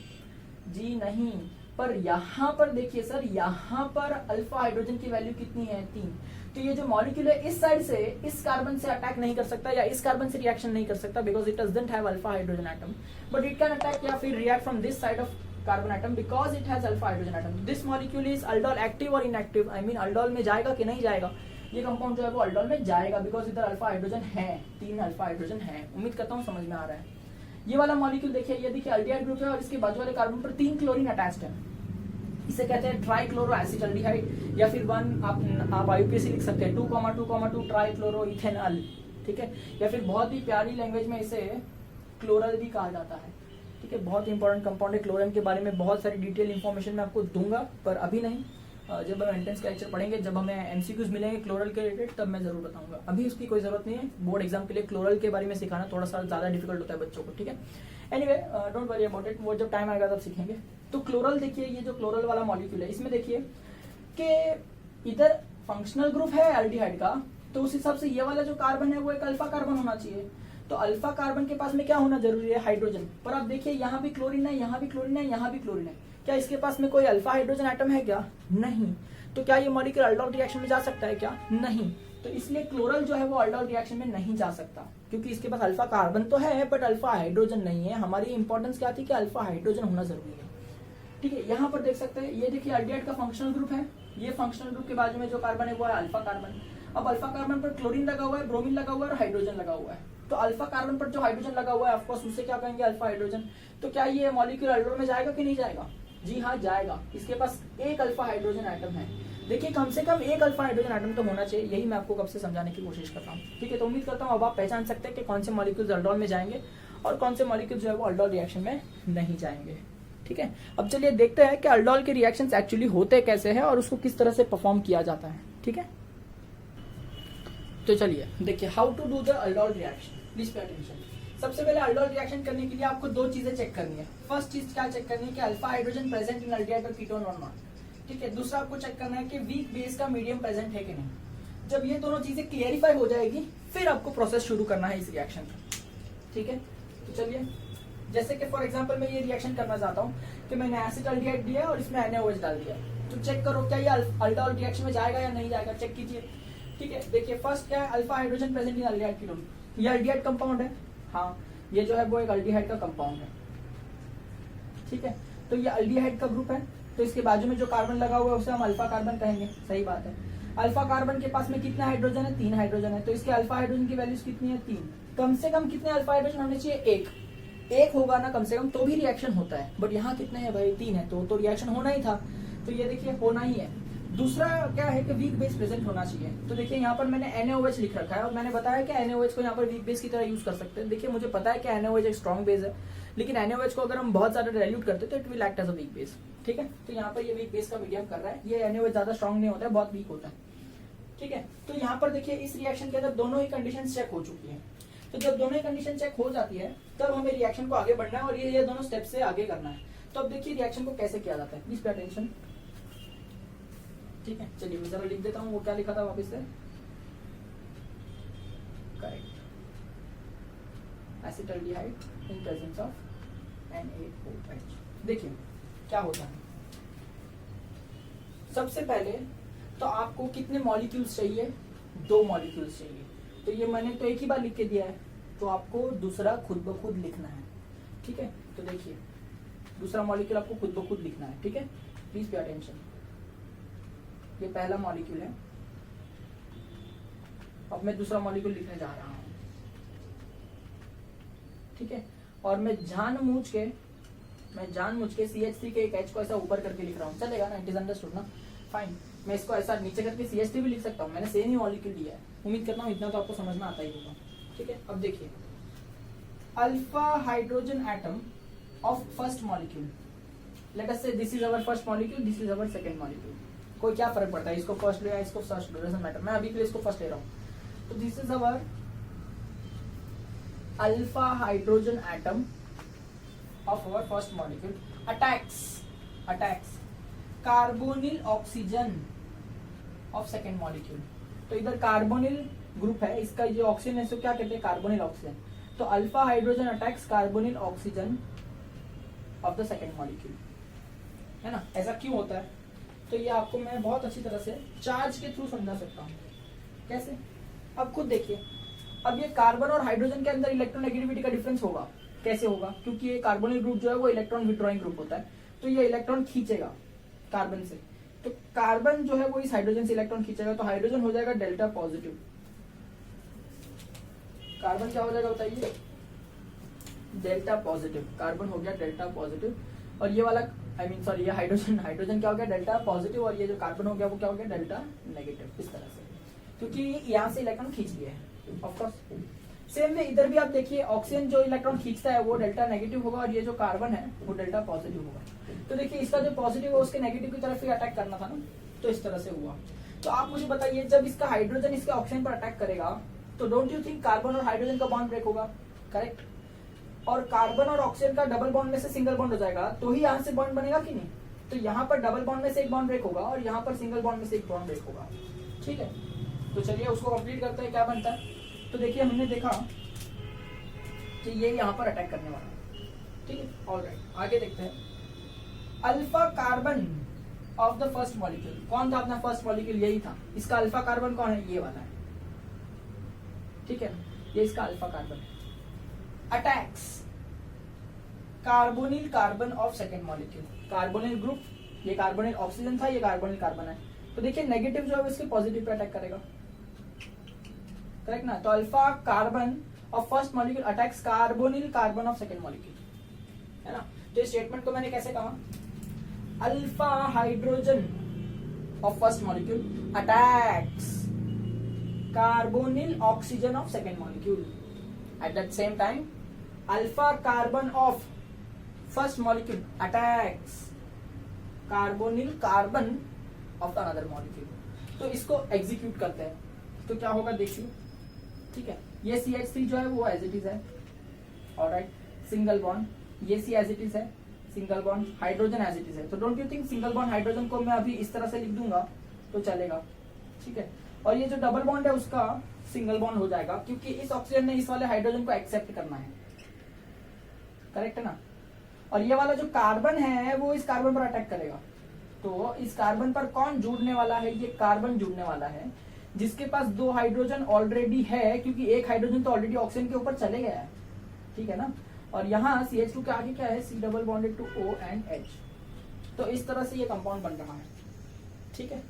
जी नहीं। पर यहाँ पर देखिए सर, यहाँ पर अल्फा हाइड्रोजन की वैल्यू कितनी है 3, तो ये जो मॉलिक्यूल है इस साइड से इस कार्बन से अटैक नहीं कर सकता या इस कार्बन से रिएक्शन नहीं कर सकता, because it doesn't have alpha hydrogen atom, but it can attack या फिर react from this side of carbon atom because it has alpha hydrogen atom. This molecule is aldol active और inactive, I mean aldol में जाएगा कि नहीं जाएगा, ये compound जो है वो अल्डोल में जाएगा, बिकॉज इधर अल्फा हाइड्रोजन है, 3 अल्फा हाइड्रोजन है। उम्मीद करता हूँ समझ में आ रहा है। ये वाला मॉलिक्यूल देखिए, ये देखिए अल्डिहाइड ग्रुप है और इसके बाजू वाले कार्बन पर 3 क्लोरीन अटैच्ड है, इसे कहते हैं ट्राइक्लोरोएसिटल्डिहाइड, या फिर 1 आप आईयूपीएसी लिख सकते हैं 2,2,2 ट्राइक्लोरोइथेनॉल। ठीक है, या फिर बहुत ही प्यारी लैंग्वेज में इसे क्लोरल भी कहा जाता है। ठीक है, बहुत इंपॉर्टेंट कंपाउंड है। क्लोरीन के बारे में बहुत सारी डिटेल इन्फॉर्मेशन मैं आपको दूंगा, पर अभी नहीं, जब हम एंट्रेंस का लेक्चर पढ़ेंगे, जब हमें एमसीक्यूज मिलेंगे क्लोरल के रिलेटेड, तब मैं जरूर बताऊंगा। अभी उसकी कोई जरूरत नहीं है, बोर्ड एग्जाम के लिए क्लोरल के बारे में सिखाना थोड़ा सा ज्यादा डिफिकल्ट होता है बच्चों को। ठीक है, anyway don't worry about it, वो जब टाइम आएगा तब सीखेंगे। तो क्लोरल देखिए, ये जो क्लोरल वाला मॉलिक्यूल है, इसमें देखिए कि इधर फंक्शनल ग्रुप है एल्डिहाइड का, तो उस हिसाब से ये वाला जो कार्बन है वो एक अल्फा कार्बन होना चाहिए। तो अल्फा कार्बन के पास में क्या होना जरूरी है, हाइड्रोजन। पर आप देखिए यहाँ भी क्लोरीन है, यहाँ भी क्लोरीन है, यहाँ भी क्लोरीन है, क्या इसके पास में कोई अल्फा हाइड्रोजन एटम है क्या, नहीं। तो क्या ये मॉलिक्यूल अल्डोल रिएक्शन में जा सकता है क्या, नहीं। तो इसलिए क्लोरल जो है वो अल्डोल रिएक्शन में नहीं जा सकता, क्योंकि इसके पास अल्फा कार्बन तो है बट अल्फा हाइड्रोजन नहीं है। हमारी इंपॉर्टेंस क्या थी कि अल्फा हाइड्रोजन होना जरूरी है। ठीक है, यहाँ पर देख सकते हैं, ये देखिए अल्डिहाइड का फंक्शनल ग्रुप है, ये फंक्शनल ग्रुप के बाजू में जो कार्बन है वो है अल्फा कार्बन। अब अल्फा कार्बन पर क्लोरीन लगा हुआ है, ब्रोमीन लगा हुआ है और हाइड्रोजन लगा हुआ है, तो अल्फा कार्बन पर जो हाइड्रोजन लगा हुआ है ऑफकोर्स उसे क्या कहेंगे, अल्फा हाइड्रोजन। तो क्या ये मॉलिक्यूल अल्डोल में जाएगा कि नहीं जाएगा, जी हाँ जाएगा। इसके पास एक अल्फा हाइड्रोजन एटम है। देखिए कम से कम एक अल्फा हाइड्रोजन एटम तो होना चाहिए, यही मैं आपको कब से समझाने की कोशिश कर रहा हूँ। ठीक है, तो उम्मीद करता हूँ अब आप पहचान सकते हैं कि कौन से मॉलिक्यूल्स अल्डोल में जाएंगे और कौन से मॉलिक्यूल जो है वो अल्डोल रिएक्शन में नहीं जाएंगे। ठीक है, अब चलिए देखते हैं कि अल्डोल के रिएक्शंस एक्चुअली होते कैसे हैं और उसको किस तरह से परफॉर्म किया जाता है। ठीक है, तो चलिए देखिए how to do the aldol reaction, please pay attention. सबसे पहले अल्डोल रिएक्शन करने के लिए आपको 2 चीजें चेक करनी है। फर्स्ट चीज क्या चेक करनी है कि alpha hydrogen present in aldehyde और कीटोन और नॉट। ठीक है, दूसरा आपको चेक करना है कि वीक बेस का मीडियम प्रेजेंट है कि नहीं। जब ये दोनों चीजें क्लियरिफाई हो जाएगी फिर आपको प्रोसेस शुरू करना है इस रिएक्शन का। ठीक है, तो चलिए जैसे कि फॉर एग्जांपल मैं ये रिएक्शन करना चाहता हूँ कि मैंने एसिटल्डिहाइड दिया और इसमें NaOH डाल दिया, तो चेक करो क्या ये अल्डोल रिएक्शन में जाएगा या नहीं जाएगा, चेक कीजिए। ठीक है, देखिए फर्स्ट क्या है, alpha hydrogen present in aldehyde ketone, ये अल्डिहाइड कंपाउंड है, हाँ ये जो है वो एक अल्डिहाइड का कंपाउंड है। ठीक है, तो ये अल्डिहाइड का ग्रुप है, तो इसके बाजू में जो कार्बन लगा हुआ है उसे हम अल्फा कार्बन कहेंगे, सही बात है। अल्फा कार्बन के पास में कितना हाइड्रोजन है, 3 हाइड्रोजन है, तो इसके अल्फा हाइड्रोजन की वैल्यूज कितनी है, 3। कम से कम कितने अल्फा हाइड्रोजन होने चाहिए, एक होगा ना कम से कम, तो भी रिएक्शन होता है, बट यहाँ कितने हैं भाई, 3 है, तो रिएक्शन होना ही था, तो ये देखिए होना ही है। दूसरा क्या है कि वीक बेस प्रेजेंट होना चाहिए, तो देखिए यहाँ पर मैंने NaOH लिख रखा है और मैंने बताया कि NaOH को यहाँ पर वीक बेस की तरह यूज कर सकते हैं। देखिए मुझे पता है कि NaOH एक स्ट्रॉन्ग बेस है, लेकिन NaOH को अगर हम बहुत ज्यादा डाइल्यूट करते तो it will act as a weak base. ठीक है, तो यहाँ पर ये वीक बेस का मीडियम कर रहा है, ये NaOH ज्यादा स्ट्रॉन्ग नहीं होता है, बहुत वीक होता है। ठीक है, तो यहाँ पर देखिए इस रिएक्शन के अंदर दोनों ही कंडीशन चेक हो चुकी है। तो जब दोनों कंडीशन चेक हो जाती है तब हमें रिएक्शन को आगे बढ़ना है और ये दोनों स्टेप से आगे करना है। तो अब देखिए रिएक्शन को कैसे किया जाता है, प्लीज पे अटेंशन। ठीक है, चलिए मैं जरा लिख देता हूँ वो क्या लिखा था वापस से। Correct, acetaldehyde in presence of NaOH। देखिए क्या होता है, सबसे पहले तो आपको कितने मॉलिक्यूल्स चाहिए, 2 मॉलिक्यूल्स चाहिए। तो ये मैंने तो एक ही बार लिख के दिया है, तो आपको दूसरा खुद ब खुद लिखना है। ठीक है, तो देखिए दूसरा मॉलिक्यूल आपको खुद ब खुद लिखना है। ठीक है, प्लीज पे अटेंशन। ये पहला मॉलिक्यूल है, अब मैं दूसरा मॉलिक्यूल लिखने जा रहा हूं। ठीक है, और मैं जानबूझ के CH3 के एक H को ऐसा ऊपर करके लिख रहा हूँ, चलेगा ना? इट इज अंडरस्टूड ना? फाइन। मैं इसको ऐसा नीचे करके CH3 भी लिख सकता हूँ, मैंने सेम ही मॉलिक्यूल लिया है। उम्मीद करता हूँ इतना तो आपको समझ में आता ही होगा। ठीक है, अब देखिए alpha hydrogen atom of first molecule, let us say this is our first molecule, this is our second molecule. कोई क्या फर्क पड़ता है, इसको फर्स्ट ले या इसको फर्स्ट लो, डजंट मैटर। मैं अभी के लिए इसको फर्स्ट ले रहा हूँ। तो this is our alpha hydrogen atom of our first molecule attacks carbonyl oxygen of second molecule। तो इधर कार्बोनिल ग्रुप है, इसका जो ऑक्सीजन है इसको क्या कहते हैं, कार्बोनिल ऑक्सीजन। तो alpha hydrogen attacks carbonyl oxygen of the second molecule, है ना? ऐसा क्यों होता है? तो ये आपको मैं बहुत अच्छी तरह से चार्ज के थ्रू समझा सकता हूँ। कैसे? अब खुद देखिए, अब ये कार्बन और हाइड्रोजन के अंदर इलेक्ट्रोनेगेटिविटी का डिफरेंस होगा। कैसे होगा? क्योंकि ये कार्बोनिल ग्रुप जो है वो इलेक्ट्रॉन विड्रॉइंग ग्रुप होता है, तो ये इलेक्ट्रॉन खींचेगा कार्बन से। तो कार्बन जो है वो इस हाइड्रोजन से इलेक्ट्रॉन खींचेगा, तो हाइड्रोजन हो जाएगा डेल्टा पॉजिटिव, कार्बन क्या हो जाएगा बताइए, डेल्टा पॉजिटिव। कार्बन हो गया डेल्टा पॉजिटिव, और ये वाला सॉरी ये हाइड्रोजन क्या हो गया, डेल्टा पॉजिटिव, और ये जो कार्बन हो गया वो क्या हो गया, डेल्टा नेगेटिव। इस तरह से, क्योंकि यहाँ से इलेक्ट्रॉन खींच लिया है। ऑफकोर्स सेम वे इधर भी आप देखिए, ऑक्सीजन जो इलेक्ट्रॉन खींचता है वो डेल्टा नेगेटिव होगा, और ये जो कार्बन है वो डेल्टा पॉजिटिव होगा। तो देखिए इसका जो पॉजिटिव है उसके नेगेटिव की तरफ ही अटैक करना था ना, तो इस तरह से हुआ। तो आप मुझे बताइए, जब इसका हाइड्रोजन इसके ऑक्सीजन पर अटैक करेगा तो डोंट यू थिंक कार्बन और हाइड्रोजन का बॉन्ड ब्रेक होगा? करेक्ट। और कार्बन और ऑक्सीजन का डबल बॉन्ड में से सिंगल बॉन्ड हो जाएगा, तो ही यहाँ से बॉन्ड बनेगा कि नहीं? तो यहाँ पर डबल बॉन्ड में से एक बॉन्ड ब्रेक होगा और यहाँ पर सिंगल बॉन्ड में से एक बॉन्ड ब्रेक होगा। ठीक है, तो चलिए उसको कंप्लीट करते हैं, क्या बनता है। तो देखिए हमने देखा कि ये यहाँ पर अटैक करने वाला है। ठीक है, ऑलराइट, आगे देखते हैं। Alpha carbon of the first molecule, कौन था अपना फर्स्ट मॉलिक्यूल? यही था। इसका अल्फा कार्बन कौन है? ये वाला है। ठीक है, ये इसका अल्फा कार्बन है। Attacks carbonyl carbon of second molecule, carbonyl group, ये कार्बोनिल ऑक्सीजन था, ये कार्बोनिल कार्बन है। तो देखिए नेगेटिव जो है इसके पॉजिटिव पे अटैक करेगा, करेक्ट ना? तो alpha carbon of first molecule attacks carbonyl carbon of second molecule, है ना? तो इस स्टेटमेंट को मैंने कैसे कहा, alpha hydrogen of first molecule attacks carbonyl oxygen of second molecule. At that same time alpha carbon of first molecule attacks carbonyl carbon of another molecule. तो इसको एग्जीक्यूट करते हैं, तो क्या होगा देखिए। ठीक है, ये CH3 जो है वो एज इट इज है, ऑलराइट, सिंगल बॉन्ड, ये C एज इट इज है, single bond, hydrogen as it is है। तो don't you think single bond hydrogen को मैं अभी इस तरह से लिख दूंगा तो चलेगा? ठीक है, और ये जो डबल बॉन्ड है उसका सिंगल बॉन्ड हो जाएगा, क्योंकि इस ऑक्सीजन ने इस वाले हाइड्रोजन को एक्सेप्ट करना है, करेक्ट है ना? और ये वाला जो कार्बन है वो इस कार्बन पर अटैक करेगा। तो इस कार्बन पर कौन जुड़ने वाला है? ये कार्बन जुड़ने वाला है, जिसके पास 2 हाइड्रोजन ऑलरेडी है, क्योंकि एक हाइड्रोजन तो ऑलरेडी ऑक्सीजन के ऊपर चले गया है। ठीक है ना? और यहाँ CH2 के आगे क्या है, C double bonded to O and H। तो इस तरह से ये कंपाउंड बन रहा है। ठीक है,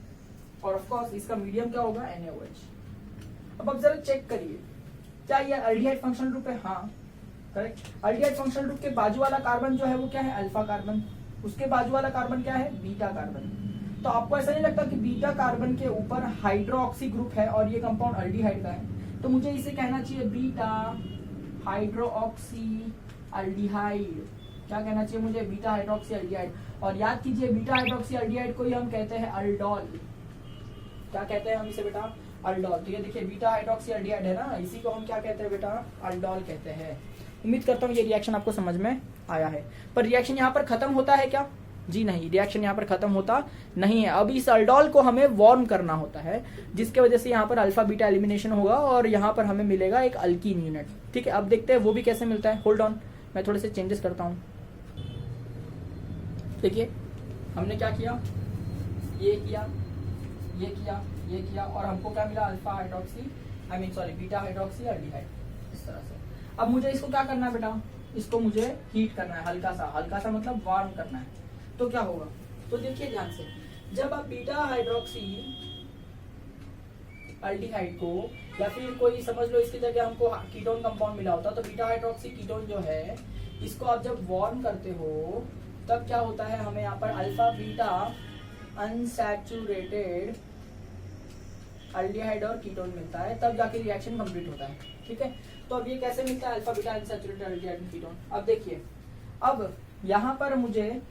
और ऑफ कोर्स इसका मीडियम क्या होगा, NaOH। अब जरा चेक करिए, क्या ये अल्डिहाइड फंक्शनल ग्रुप है? हाँ, करेक्ट। अल्डिहाइड फंक्शनल ग्रुप के बाजू वाला कार्बन जो है वो क्या है, अल्फा कार्बन। उसके बाजू वाला कार्बन क्या है, बीटा कार्बन। तो आपको ऐसा नहीं लगता कि बीटा कार्बन के ऊपर हाइड्रोक्सी ग्रुप है और ये कंपाउंड अल्डिहाइड का है? तो मुझे इसे कहना चाहिए बीटा हाइड्रोक्सी अल्डिहाइड। क्या कहना चाहिए मुझे, बीटा हाइड्रोक्सी अल्डिहाइड। और याद कीजिए बीटा हाइड्रोक्सी अल्डिहाइड को ही हम कहते हैं अल्डोल। क्या कहते हैं हम इसे बेटा, अल्डोल। तो ये देखिए बीटा हाइड्रोक्सी एल्डिहाइड है ना, इसी को हम क्या कहते हैं बेटा, अल्डोल कहते हैं। उम्मीद करता हूँ ये रिएक्शन आपको समझ में आया है। पर रिएक्शन यहाँ पर खत्म होता है क्या? जी नहीं, रिएक्शन यहाँ पर खत्म होता नहीं है। अब इस अल्डोल को हमें वार्म करना होता है, जिसके वजह से यहाँ पर अल्फा बीटा एलिमिनेशन होगा और यहाँ पर हमें मिलेगा एक अल्कीन यूनिट। ठीक है, अब देखते हैं वो भी कैसे मिलता है। होल्ड ऑन, मैं थोड़े से चेंजेस करता हूँ। देखिए हमने क्या किया, ये किया, ये किया, ये किया, और हमको क्या मिला, alpha hydroxy beta hydroxy aldehyde, इस तरह से। अब मुझे इसको क्या करना है बेटा, इसको मुझे हीट करना है, हल्का सा मतलब वार्म करना है। तो क्या होगा, तो देखिए ध्यान से, जब आप बीटा हाइड्रोक्सी एल्डिहाइड को, या फिर कोई समझ लो इसकी जगह हमको कीटोन कंपाउंड मिला होता, तो बीटा हाइड्रोक्सी कीटोन जो है, इसको आप जब वार्म करते हो तब क्या होता है, हमें यहाँ पर अल्फा बीटा अनसैचुरेटेड एल्डिहाइड और कीटोन मिलता है, तब जाके रिएक्शन कंप्लीट होता है। ठीक है, तो अब ये कैसे मिलता है, अल्फा बीटा अनसैचुरेटेड एल्डिहाइड और कीटोन। अब देखिए, अब यहाँ पर मुझे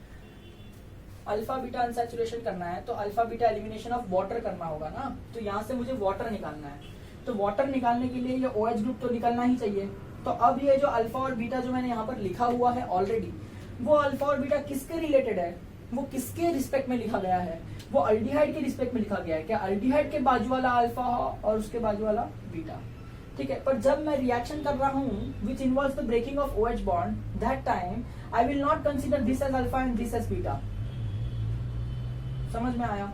अल्फा बीटा अनसैचुरेशन करना है, तो alpha beta elimination of water करना होगा ना, तो यहाँ से मुझे वाटर निकालना है। तो वाटर निकालने के लिए ये OH ग्रुप तो निकलना ही चाहिए। तो अब ये जो अल्फा और बीटा जो मैंने यहाँ पर लिखा हुआ है ऑलरेडी, वो अल्फा और बीटा किसके रिलेटेड है, वो किसके रिस्पेक्ट में लिखा गया है, वो अल्डिहाइड के रिस्पेक्ट में लिखा गया है। क्या अल्डिहाइड के बाजू वाला अल्फा और उसके बाजू वाला बीटा। ठीक है, पर जब मैं रिएक्शन कर रहा हूँ which involves the breaking of OH bond, that time I will not consider this as alpha and this as beta. समझ में आया?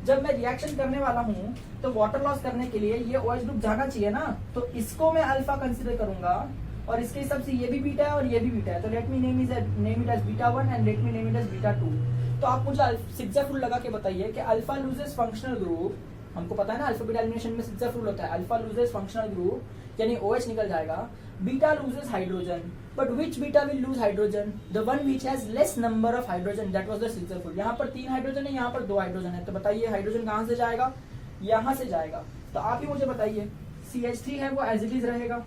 जब मैं रिएक्शन करने वाला हूँ तो वाटर लॉस करने के लिए ये OH ग्रुप जाना चाहिए ना, तो इसको मैं अल्फा कंसीडर करूंगा और इसके हिसाब से ये भी बीटा है और ये भी बीटा है। तो let me name it as beta 1 and let me name it as beta 2। तो आप मुझे सिग्जा रूल लगा के बताइए कि अल्फा लूजेस फंक्शनल ग्रुप, हमको पता है ना अल्फा बीटा एलिमिनेशन में सिग्जा रूल होता है, अल्फा लूजेस फंक्शनल ग्रुप यानी OH निकल जाएगा, beta loses hydrogen, but which beta will lose hydrogen, the one which has less number of hydrogen, that was the Saytzeff rule. यहाँ पर 3 hydrogen है, यहाँ पर 2 हाइड्रोजन है, तो बताइए हाइड्रोजन कहाँ से जाएगा, यहाँ से जाएगा। तो आप ही मुझे बताइए, CH3 है वो एज इट इज रहेगा,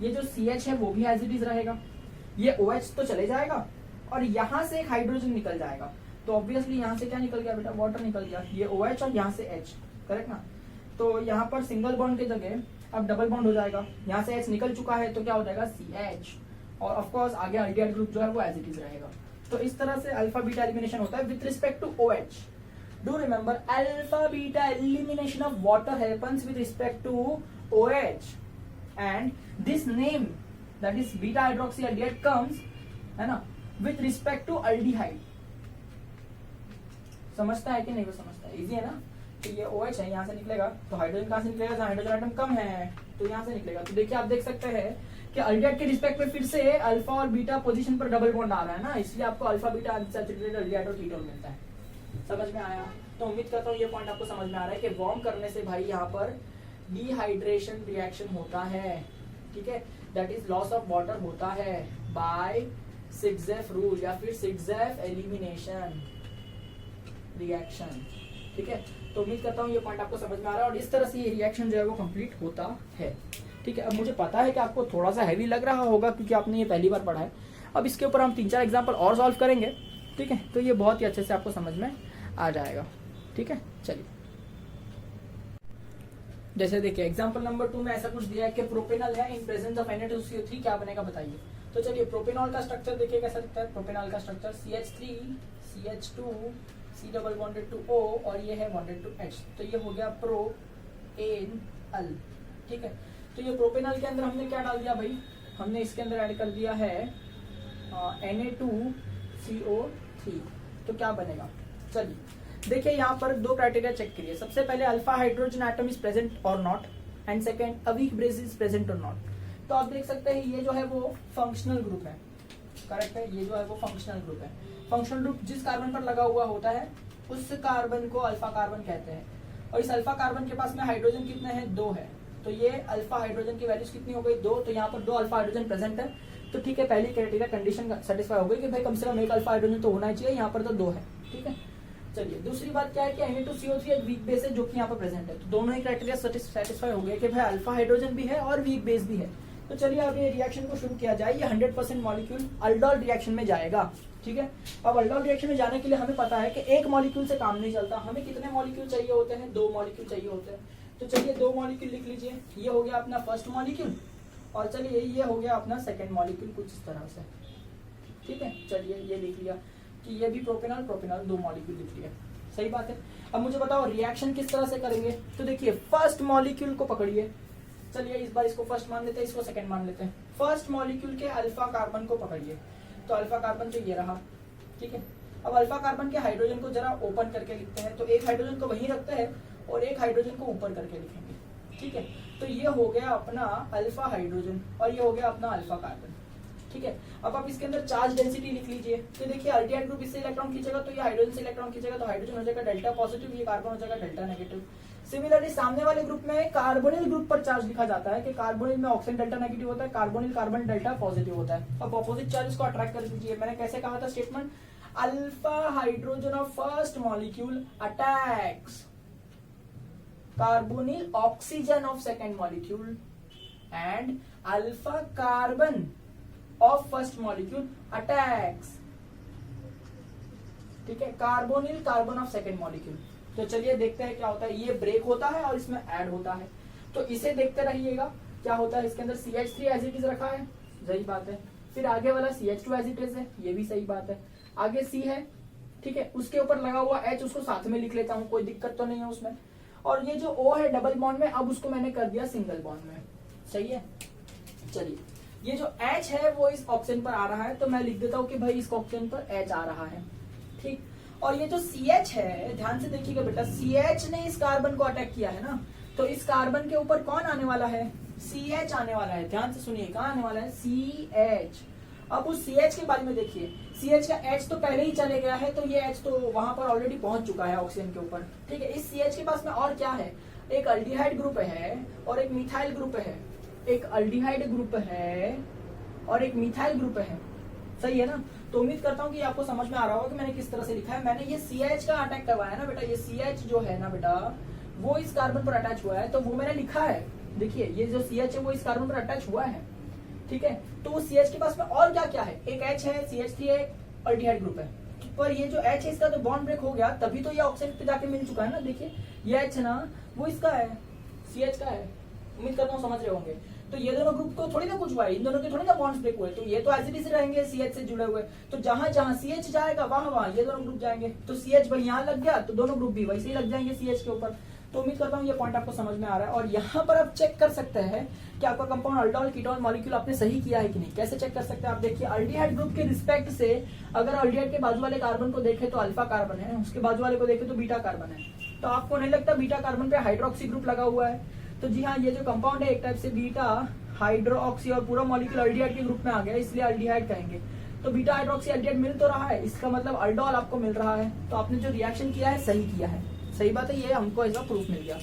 ये जो CH है वो भी एज इट इज रहेगा, ये OH तो चले जाएगा और यहाँ से एक हाइड्रोजन निकल जाएगा। तो ऑब्वियसली यहाँ से क्या निकल गया बेटा, वाटर निकल गया, ये OH और यहाँ से H, करेक्ट ना। तो यहाँ पर सिंगल बॉन्ड की जगह अब डबल बॉन्ड हो जाएगा, यहाँ से H निकल चुका है तो क्या हो जाएगा CH, और ऑफ कोर्स आगे अल्डिहाइड ग्रुप जो है वो एज इट इज रहेगा। तो इस तरह से अल्फा बीटा एलिमिनेशन होता है with respect to OH। Do remember, alpha beta elimination of water happens with respect to OH and this name, that is beta hydroxy aldehyde, comes है ना with respect to aldehyde। समझता है कि नहीं? वो समझता है, इजी है ना। तो ये OH है, यहाँ से निकलेगा, तो हाइड्रोजन कहाँ से निकलेगा, जहाँ हाइड्रोजन एटम कम है तो यहाँ से निकलेगा। तो देखिए आप देख सकते हैं कि अल्डिहाइड के रिस्पेक्ट में फिर से अल्फा और बीटा पोजीशन पर डबल बॉन्ड आ रहा है ना, इसलिए आपको अल्फा बीटा अनसैचुरेटेड एल्डिहाइड और कीटोन मिलता है। समझ में आया? तो उम्मीद करता हूँ ये पॉइंट आपको समझ में आ रहा है कि वार्म करने से भाई यहाँ पर डिहाइड्रेशन रिएक्शन होता है। ठीक है, that is loss of water होता है बाय सिग्जेफ रूल या फिर सिग्जेफ एलिमिनेशन रिएक्शन। ठीक है, तो उम्मीद करता हूँ ये पॉइंट आपको समझ में आ रहा है और इस तरह से ये रिएक्शन जो है वो कंप्लीट होता है। ठीक है, अब मुझे पता है कि आपको थोड़ा सा हैवी लग रहा होगा क्योंकि आपने ये पहली बार पढ़ा है। अब इसके ऊपर हम 3-4 एग्जाम्पल और सॉल्व करेंगे। ठीक है, तो ये बहुत ही अच्छे से आपको समझ में आ जाएगा। ठीक है, चलिए जैसे देखिए एग्जांपल नंबर 2 में ऐसा कुछ दिया है कि प्रोपेनॉल है इन प्रेजेंस ऑफ Na2CO3, क्या बनेगा बताइए। तो चलिए प्रोपेनॉल का स्ट्रक्चर देखिए कैसा दिखता है। प्रोपेनॉल का structure CH3 CH2 C double bonded to O और ये है बॉन्डेड टू H, तो ये हो गया प्रोपेनॉल। ठीक है, तो ये प्रोपेनॉल के अंदर हमने क्या डाल दिया भाई, हमने इसके अंदर ऐड कर दिया है Na2CO3। तो क्या बनेगा, चलिए देखिए यहाँ पर 2 क्राइटेरिया चेक करिए। सबसे पहले alpha hydrogen atom is present और not, and second a weak base is present और नॉट। तो आप देख सकते हैं ये जो है वो फंक्शनल ग्रुप है, करेक्ट है, ये जो है वो फंक्शनल ग्रुप है। फंक्शनल ग्रुप जिस कार्बन पर लगा हुआ होता है उस कार्बन को अल्फा कार्बन कहते हैं, और इस अल्फा कार्बन के पास में हाइड्रोजन कितने हैं, 2 है। तो ये अल्फा हाइड्रोजन की वैल्यूज कितनी हो गई, 2। तो यहाँ पर 2 अल्फा हाइड्रोजन प्रेजेंट है, तो ठीक है, पहली क्राइटेरिया कंडीशन सेटिस्फाई हो गई कि भाई कम से कम एक अल्फा हाइड्रोजन तो होना चाहिए, यहाँ पर तो 2 है। ठीक है, चलिए दूसरी बात क्या है कि Na2CO3 एक वीक बेस है जो कि यहाँ पर प्रेजेंट है। तो दोनों ही क्राइटेरिया सेटिस्फाई हो गए कि भाई अल्फा हाइड्रोजन भी है और वीक बेस भी है। तो चलिए अब ये रिएक्शन को शुरू किया जाए। ये 100% मॉलिक्यूल अल्डोल रिएक्शन में जाएगा। ठीक है, अब अल्डोल रिएक्शन में जाने के लिए हमें पता है कि एक मॉलिक्यूल से काम नहीं चलता, हमें कितने मॉलिक्यूल चाहिए होते हैं, 2 मॉलिक्यूल चाहिए होते हैं। तो चलिए 2 मॉलिक्यूल लिख लीजिए, ये हो गया अपना फर्स्ट मॉलिक्यूल और चलिए ये हो गया अपना सेकेंड मॉलिक्यूल कुछ इस तरह से। ठीक है, चलिए ये लिख लिया कि ये भी प्रोपेनॉल प्रोपेनॉल 2 मॉलिक्यूल लिख लिया। सही बात है। अब मुझे बताओ रिएक्शन किस तरह से करेंगे। तो देखिए फर्स्ट मॉलिक्यूल को पकड़िए, चलिए इस बार इसको फर्स्ट मान लेते हैं, इसको सेकंड मान लेते हैं। फर्स्ट मॉलिक्यूल के अल्फा कार्बन को पकड़िए, तो अल्फा कार्बन तो ये रहा। ठीक है, अब अल्फा कार्बन के हाइड्रोजन को जरा ओपन करके लिखते हैं, तो एक हाइड्रोजन को वहीं रखते हैं और एक हाइड्रोजन को ऊपर करके लिखेंगे। ठीक है, तो ये हो गया अपना अल्फा हाइड्रोजन और ये हो गया अपना अल्फा कार्बन। ठीक है, अब आप इसके अंदर चार्ज डेंसिटी लिख लीजिए। तो देखिए अल्डिहाइड ग्रुप इससे इलेक्ट्रॉन खींचेगा तो ये हाइड्रोजन से इलेक्ट्रॉन खींचेगा, तो हाइड्रोजन हो जाएगा डेल्टा पॉजिटिव, ये कार्बन हो जाएगा डेल्टा नेगेटिव। सिमिलरली सामने वाले ग्रुप में कार्बोनिल ग्रुप पर चार्ज लिखा जाता है कि कार्बोनिल में ऑक्सीजन डेल्टा नेगेटिव होता है, कार्बोनिल कार्बन डेल्टा पॉजिटिव होता है। अब ऑपोजिट चार्जेस को अट्रैक्ट कर दीजिए। मैंने कैसे कहा था statement, alpha hydrogen of first molecule attacks carbonyl oxygen of second molecule and alpha carbon of first molecule attacks, ठीक है, carbonyl carbon of second molecule. तो चलिए देखते हैं क्या होता है। ये ब्रेक होता है और इसमें ऐड होता है, तो इसे देखते रहिएगा क्या होता है। इसके अंदर CH3 एज इट इज रखा है, सही बात है। फिर आगे वाला CH2 एज इट इज है, ये भी सही बात है। आगे C है, ठीक है, उसके ऊपर लगा हुआ H उसको साथ में लिख लेता हूं, कोई दिक्कत तो नहीं है उसमें। और ये जो O है डबल बॉन्ड में, अब उसको मैंने कर दिया सिंगल बॉन्ड में। सही है, चलिए ये जो H है वो इस ऑप्शन पर आ रहा है, तो मैं लिख देता हूं कि भाई इस ऑप्शन पर H आ रहा है। ठीक, और ये जो CH है, ध्यान से देखिएगा बेटा, CH ने इस कार्बन को अटैक किया है ना, तो इस कार्बन के ऊपर कौन आने वाला है, CH आने वाला है। ध्यान से सुनिए, कहाँ आने वाला है, CH। अब उस CH के बारे में देखिए, CH का H तो पहले ही चले गया है, तो ये H तो वहां पर ऑलरेडी पहुंच चुका है ऑक्सीजन के ऊपर। ठीक है, इस CH के पास में और क्या है, एक अल्डिहाइड ग्रुप है और एक मिथाइल ग्रुप है। एक अल्डिहाइड ग्रुप है और एक मिथाइल ग्रुप है, सही है ना। तो उम्मीद करता हूँ कि आपको समझ में आ रहा होगा कि मैंने किस तरह से लिखा है। मैंने ये CH का अटैक करवाया ना बेटा, ये CH जो है ना बेटा वो इस कार्बन पर अटैच हुआ है, तो वो मैंने लिखा है। देखिए ये जो CH है वो इस कार्बन पर अटैच हुआ है। ठीक है, तो वो CH के पास में और क्या क्या है, एक H है, CH3 है, अल्डिहाइड ग्रुप है। पर ये जो H है इसका तो बॉन्ड ब्रेक हो गया, तभी तो ये ऑक्सीजन पे जाके मिल चुका है ना। देखिए ये H है ना, वो इसका है, CH का है। उम्मीद करता हूँ समझ रहे होंगे। तो ये दोनों ग्रुप को थोड़ी ना कुछ हुआ है, इन दोनों के थोड़ी ना बॉन्ड्स ब्रेक हुए, तो ये तो एज इट इज रहेंगे CH से जुड़े हुए। तो जहां जहां CH जाएगा वहां वहां ये दोनों ग्रुप जाएंगे। तो CH भाई यहाँ लग गया तो दोनों ग्रुप भी वैसे ही लग जाएंगे CH के ऊपर। तो उम्मीद करता हूँ ये पॉइंट आपको समझ में आ रहा है। और यहाँ पर आप चेक कर सकते हैं कि आपका कंपाउंड अल्डोल कीटोन मॉलिक्यूल आपने सही किया है कि नहीं। कैसे चेक कर सकते हैं आप, देखिए अल्डिहाइड ग्रुप के रिस्पेक्ट से अगर अल्डिहाइड के बाजू वाले कार्बन को देखे तो अल्फा कार्बन है, उसके बाजू वाले को देखे तो बीटा कार्बन है। तो आपको नहीं लगता बीटा कार्बन पे हाइड्रोक्सी ग्रुप लगा हुआ है। तो जी हाँ, ये जो कंपाउंड है एक टाइप से बीटा हाइड्रोक्सी और पूरा मॉलिक्यूल अल्डिहाइड के ग्रुप में आ गया, इसलिए अल्डिहाइड कहेंगे। तो बीटा हाइड्रोक्सी अल्डिहाइड मिल तो रहा है, इसका मतलब अल्डोल आपको मिल रहा है। तो आपने जो रिएक्शन किया है सही किया है, सही बात है, ये हमको ऐसा प्रूफ मिल गया।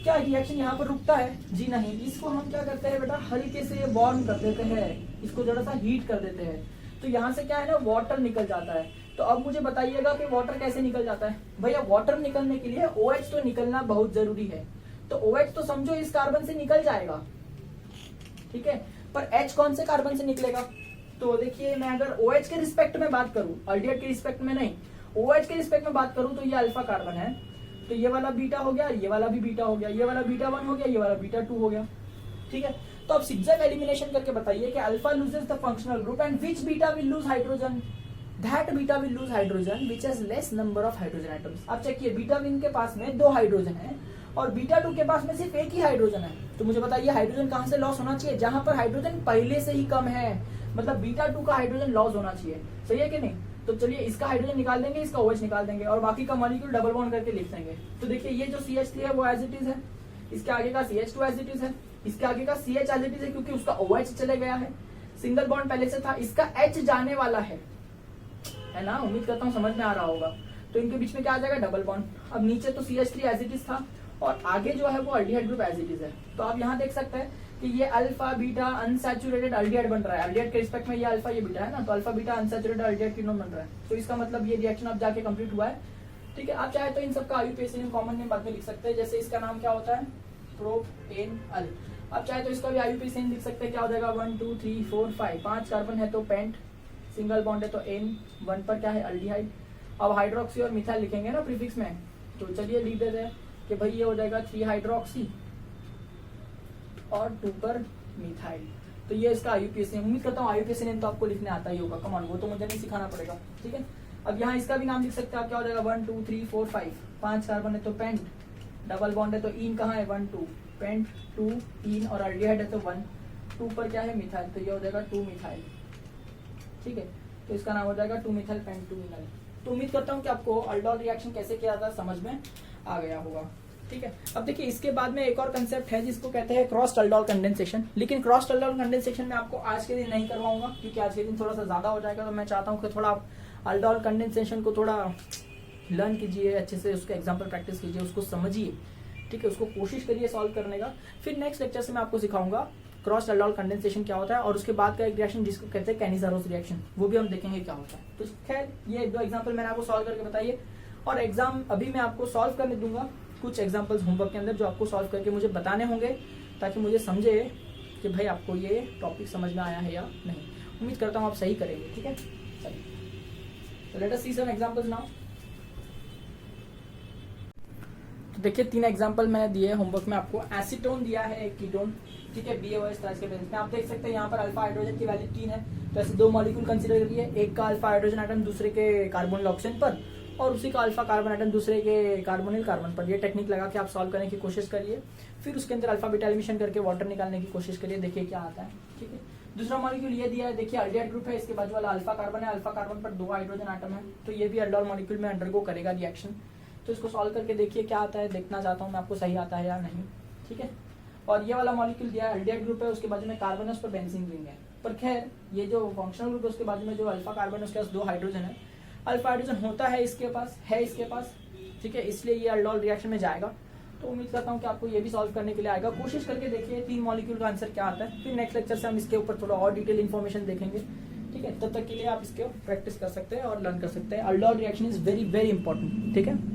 क्या रिएक्शन यहाँ पर रुकता है, जी नहीं। इसको हम क्या करते हैं बेटा, हल्के से वार्म कर देते हैं, इसको जरा सा हीट कर देते हैं, तो यहाँ से क्या है ना, वाटर निकल जाता है। तो अब मुझे बताइएगा कि वाटर कैसे निकल जाता है। भैया वाटर निकलने के लिए OH तो निकलना बहुत जरूरी है। तो OH तो समझो इस कार्बन से निकल जाएगा, ठीक है, पर H कौन से कार्बन से निकलेगा। तो देखिए मैं अगर OH के रिस्पेक्ट में बात करूं, अल्डिहाइड के रिस्पेक्ट में नहीं, OH के रिस्पेक्ट में बात करूं, तो ये अल्फा कार्बन है, तो ये वाला बीटा हो गया, ये वाला भी बीटा हो गया, ये वाला बीटा 1 हो गया, ये वाला बीटा 2 हो गया। ठीक है, तो अब zigzag एलिमिनेशन करके बताइए कि alpha loses the functional group and which beta will lose hydrogen, that beta will lose hydrogen which has less number of hydrogen atoms. अब चेकिए, बीटा विन के पास में 2 हाइड्रोजन है और बीटा 2 के पास में सिर्फ एक ही हाइड्रोजन है। तो मुझे बताइए हाइड्रोजन कहां से लॉस होना चाहिए, जहां पर हाइड्रोजन पहले से ही कम है, मतलब बीटा 2 का हाइड्रोजन लॉस होना चाहिए, सही है कि नहीं। तो चलिए इसका हाइड्रोजन निकाल देंगे, इसका OH निकाल देंगे और बाकी का मॉलिक्यूल डबल बॉन्ड करके लिख देंगे। तो देखिए ये जो CH3 है वो एज इट इज है, इसके आगे का CH2 एज इट इज है, इसके आगे का CH एज इट इज है क्योंकि उसका OH चले गया है, सिंगल बॉन्ड पहले से था, इसका H जाने वाला है ना। उम्मीद करता हूँ समझ में आ रहा होगा। तो इनके बीच में क्या आ जाएगा, डबल बॉन्ड। अब नीचे तो CH3 एज इट इज था और आगे जो है वो aldehyde group as it is है। तो आप यहाँ देख सकते हैं कि ये अल्फा बीटा अनसैचुरेटेड अल्डिहाइड बन रहा है। अल्डिहाइड के रिस्पेक्ट में ये अल्फा ये बीटा है ना, तो alpha beta unsaturated aldehyde ketone बन रहा है। तो इसका मतलब ये रिएक्शन अब जाके कंप्लीट हुआ है। ठीक है, आप चाहे तो इन सबका IUPAC कॉमन नेम बाद में लिख सकते हैं। जैसे इसका नाम क्या होता है, प्रोपेनॉल। आप चाहे तो इसका भी IUPAC लिख सकते हैं, क्या हो जाएगा 1 2 3 4 5, 5 कार्बन है तो पेंट, सिंगल बॉन्ड है तो N1 पर क्या है, अल्डिहाइड। अब हाइड्रोक्सी और मिथाइल लिखेंगे ना प्रीफिक्स में, तो चलिए लिख देते हैं कि भाई ये हो जाएगा 3 हाइड्रोक्सी और 2 पर मिथाइल। तो ये इसका IUPAC। उम्मीद करता हूँ IUPAC नेम तो आपको लिखने आता ही होगा, कमान वो तो मुझे नहीं सिखाना पड़ेगा, ठीक है। अब यहाँ इसका भी नाम लिख सकते हैं आप, क्या हो जाएगा 1 2 3 4 5, 5 कार्बन है तो पेंट, डबल बॉन्ड है तो इन कहाँ है 1 2, पेंट 2 इन, और अल्डिहाइड है तो 1 2 पर क्या है मिथाइल, तो ये हो जाएगा 2 मिथाइल, ठीक है। तो इसका नाम हो जाएगा 2 मिथाइल पेंट 2 इनल। तो उम्मीद करता हूँ कि आपको अल्डोल रिएक्शन कैसे किया जाता है समझ में आ गया होगा, ठीक है। अब देखिए इसके बाद में एक और कंसेप्ट है जिसको कहते हैं क्रॉस्ड अल्डोल कंडेंसेशन। लेकिन क्रॉस्ड अल्डोल कंडेंसेशन में आपको आज के दिन नहीं करवाऊंगा क्योंकि आज के दिन थोड़ा सा ज्यादा हो जाएगा। तो मैं चाहता हूँ कि थोड़ा आप अल्डोल कंडेंसेशन को थोड़ा लर्न कीजिए, अच्छे से उसके एग्जाम्पल प्रैक्टिस कीजिए, उसको समझिए, ठीक है, उसको कोशिश करिए सॉल्व करने का। फिर नेक्स्ट लेक्चर से मैं आपको सिखाऊंगा क्रॉस अल्डोल कंडेंसेशन क्या होता है, और उसके बाद का एक रिएक्शन जिसको कहते हैं कैनिज़ारोस रिएक्शन, वो भी हम देखेंगे क्या होता है। तो खैर ये 2 एग्जांपल मैंने आपको सॉल्व करके बताइए, और एग्जाम अभी मैं आपको सॉल्व करने दूंगा कुछ एग्जांपल्स होमवर्क के अंदर जो आपको सॉल्व करके मुझे बताने होंगे, ताकि मुझे समझे कि भाई आपको ये टॉपिक समझ में आया है या नहीं। उम्मीद करता हूँ आप सही करेंगे, ठीक है। चलिए लेट अस सी सम एग्जांपल्स नाउ। तो देखिए 3 एग्जांपल मैंने दिए होमवर्क में आपको। एसीटोन दिया है, एक कीटोन, ठीक है, BOS तरह के बेंजीन में आप देख सकते हैं यहाँ पर अल्फा हाइड्रोजन की वैल्यू 3 है, तो ऐसे 2 मॉलिक्यूल कंसीडर करिए, एक का अल्फा हाइड्रोजन आइटम दूसरे के कार्बोनिल ऑक्सीजन पर, और उसी का अल्फा कार्बन आइटम दूसरे के कार्बोनिल कार्बन पर। ये टेक्निक लगा के आप सॉल्व करने की कोशिश करिए, फिर उसके अंदर अल्फा बीटा एलिमिनेशन करके वाटर निकालने की कोशिश करिए, देखिए क्या आता है, ठीक है। दूसरा मॉलिक्यूल ये दिया है, देखिए अल्डिहाइड ग्रुप है, इसके बाजू वाला अल्फा कार्बन है, अल्फा कार्बन पर 2 हाइड्रोजन आइटम है, तो ये भी अल्डोल मॉलिक्यूल में अंडरगो करेगा रिएक्शन। तो इसको सॉल्व करके देखिए क्या आता है, देखना चाहता हूँ मैं आपको सही आता है या नहीं, ठीक है। और ये वाला मॉलिक्यूल दिया है, अल्डिहाइड ग्रुप है, उसके बाजू में कार्बन है, उस पर बेंजीन रिंग है। पर खैर ये जो फंक्शनल ग्रुप है उसके बाजू में जो अल्फा कार्बन है उसके पास 2 हाइड्रोजन है, अल्फा हाइड्रोजन होता है इसके पास, ठीक है, इसलिए ये अल्डोल रिएक्शन में जाएगा। तो उम्मीद करता हूँ कि आपको ये भी सॉल्व करने के लिए आएगा। कोशिश करके देखिए 3 मॉलिक्यूल का आंसर क्या आता है, फिर नेक्स्ट लेक्चर से हम इसके ऊपर थोड़ा और डिटेल इन्फॉर्मेशन देखेंगे, ठीक है। तब तक के लिए आप इसके प्रैक्टिस कर सकते हैं और लर्न कर सकते हैं। Aldol reaction is very very important, ठीक है।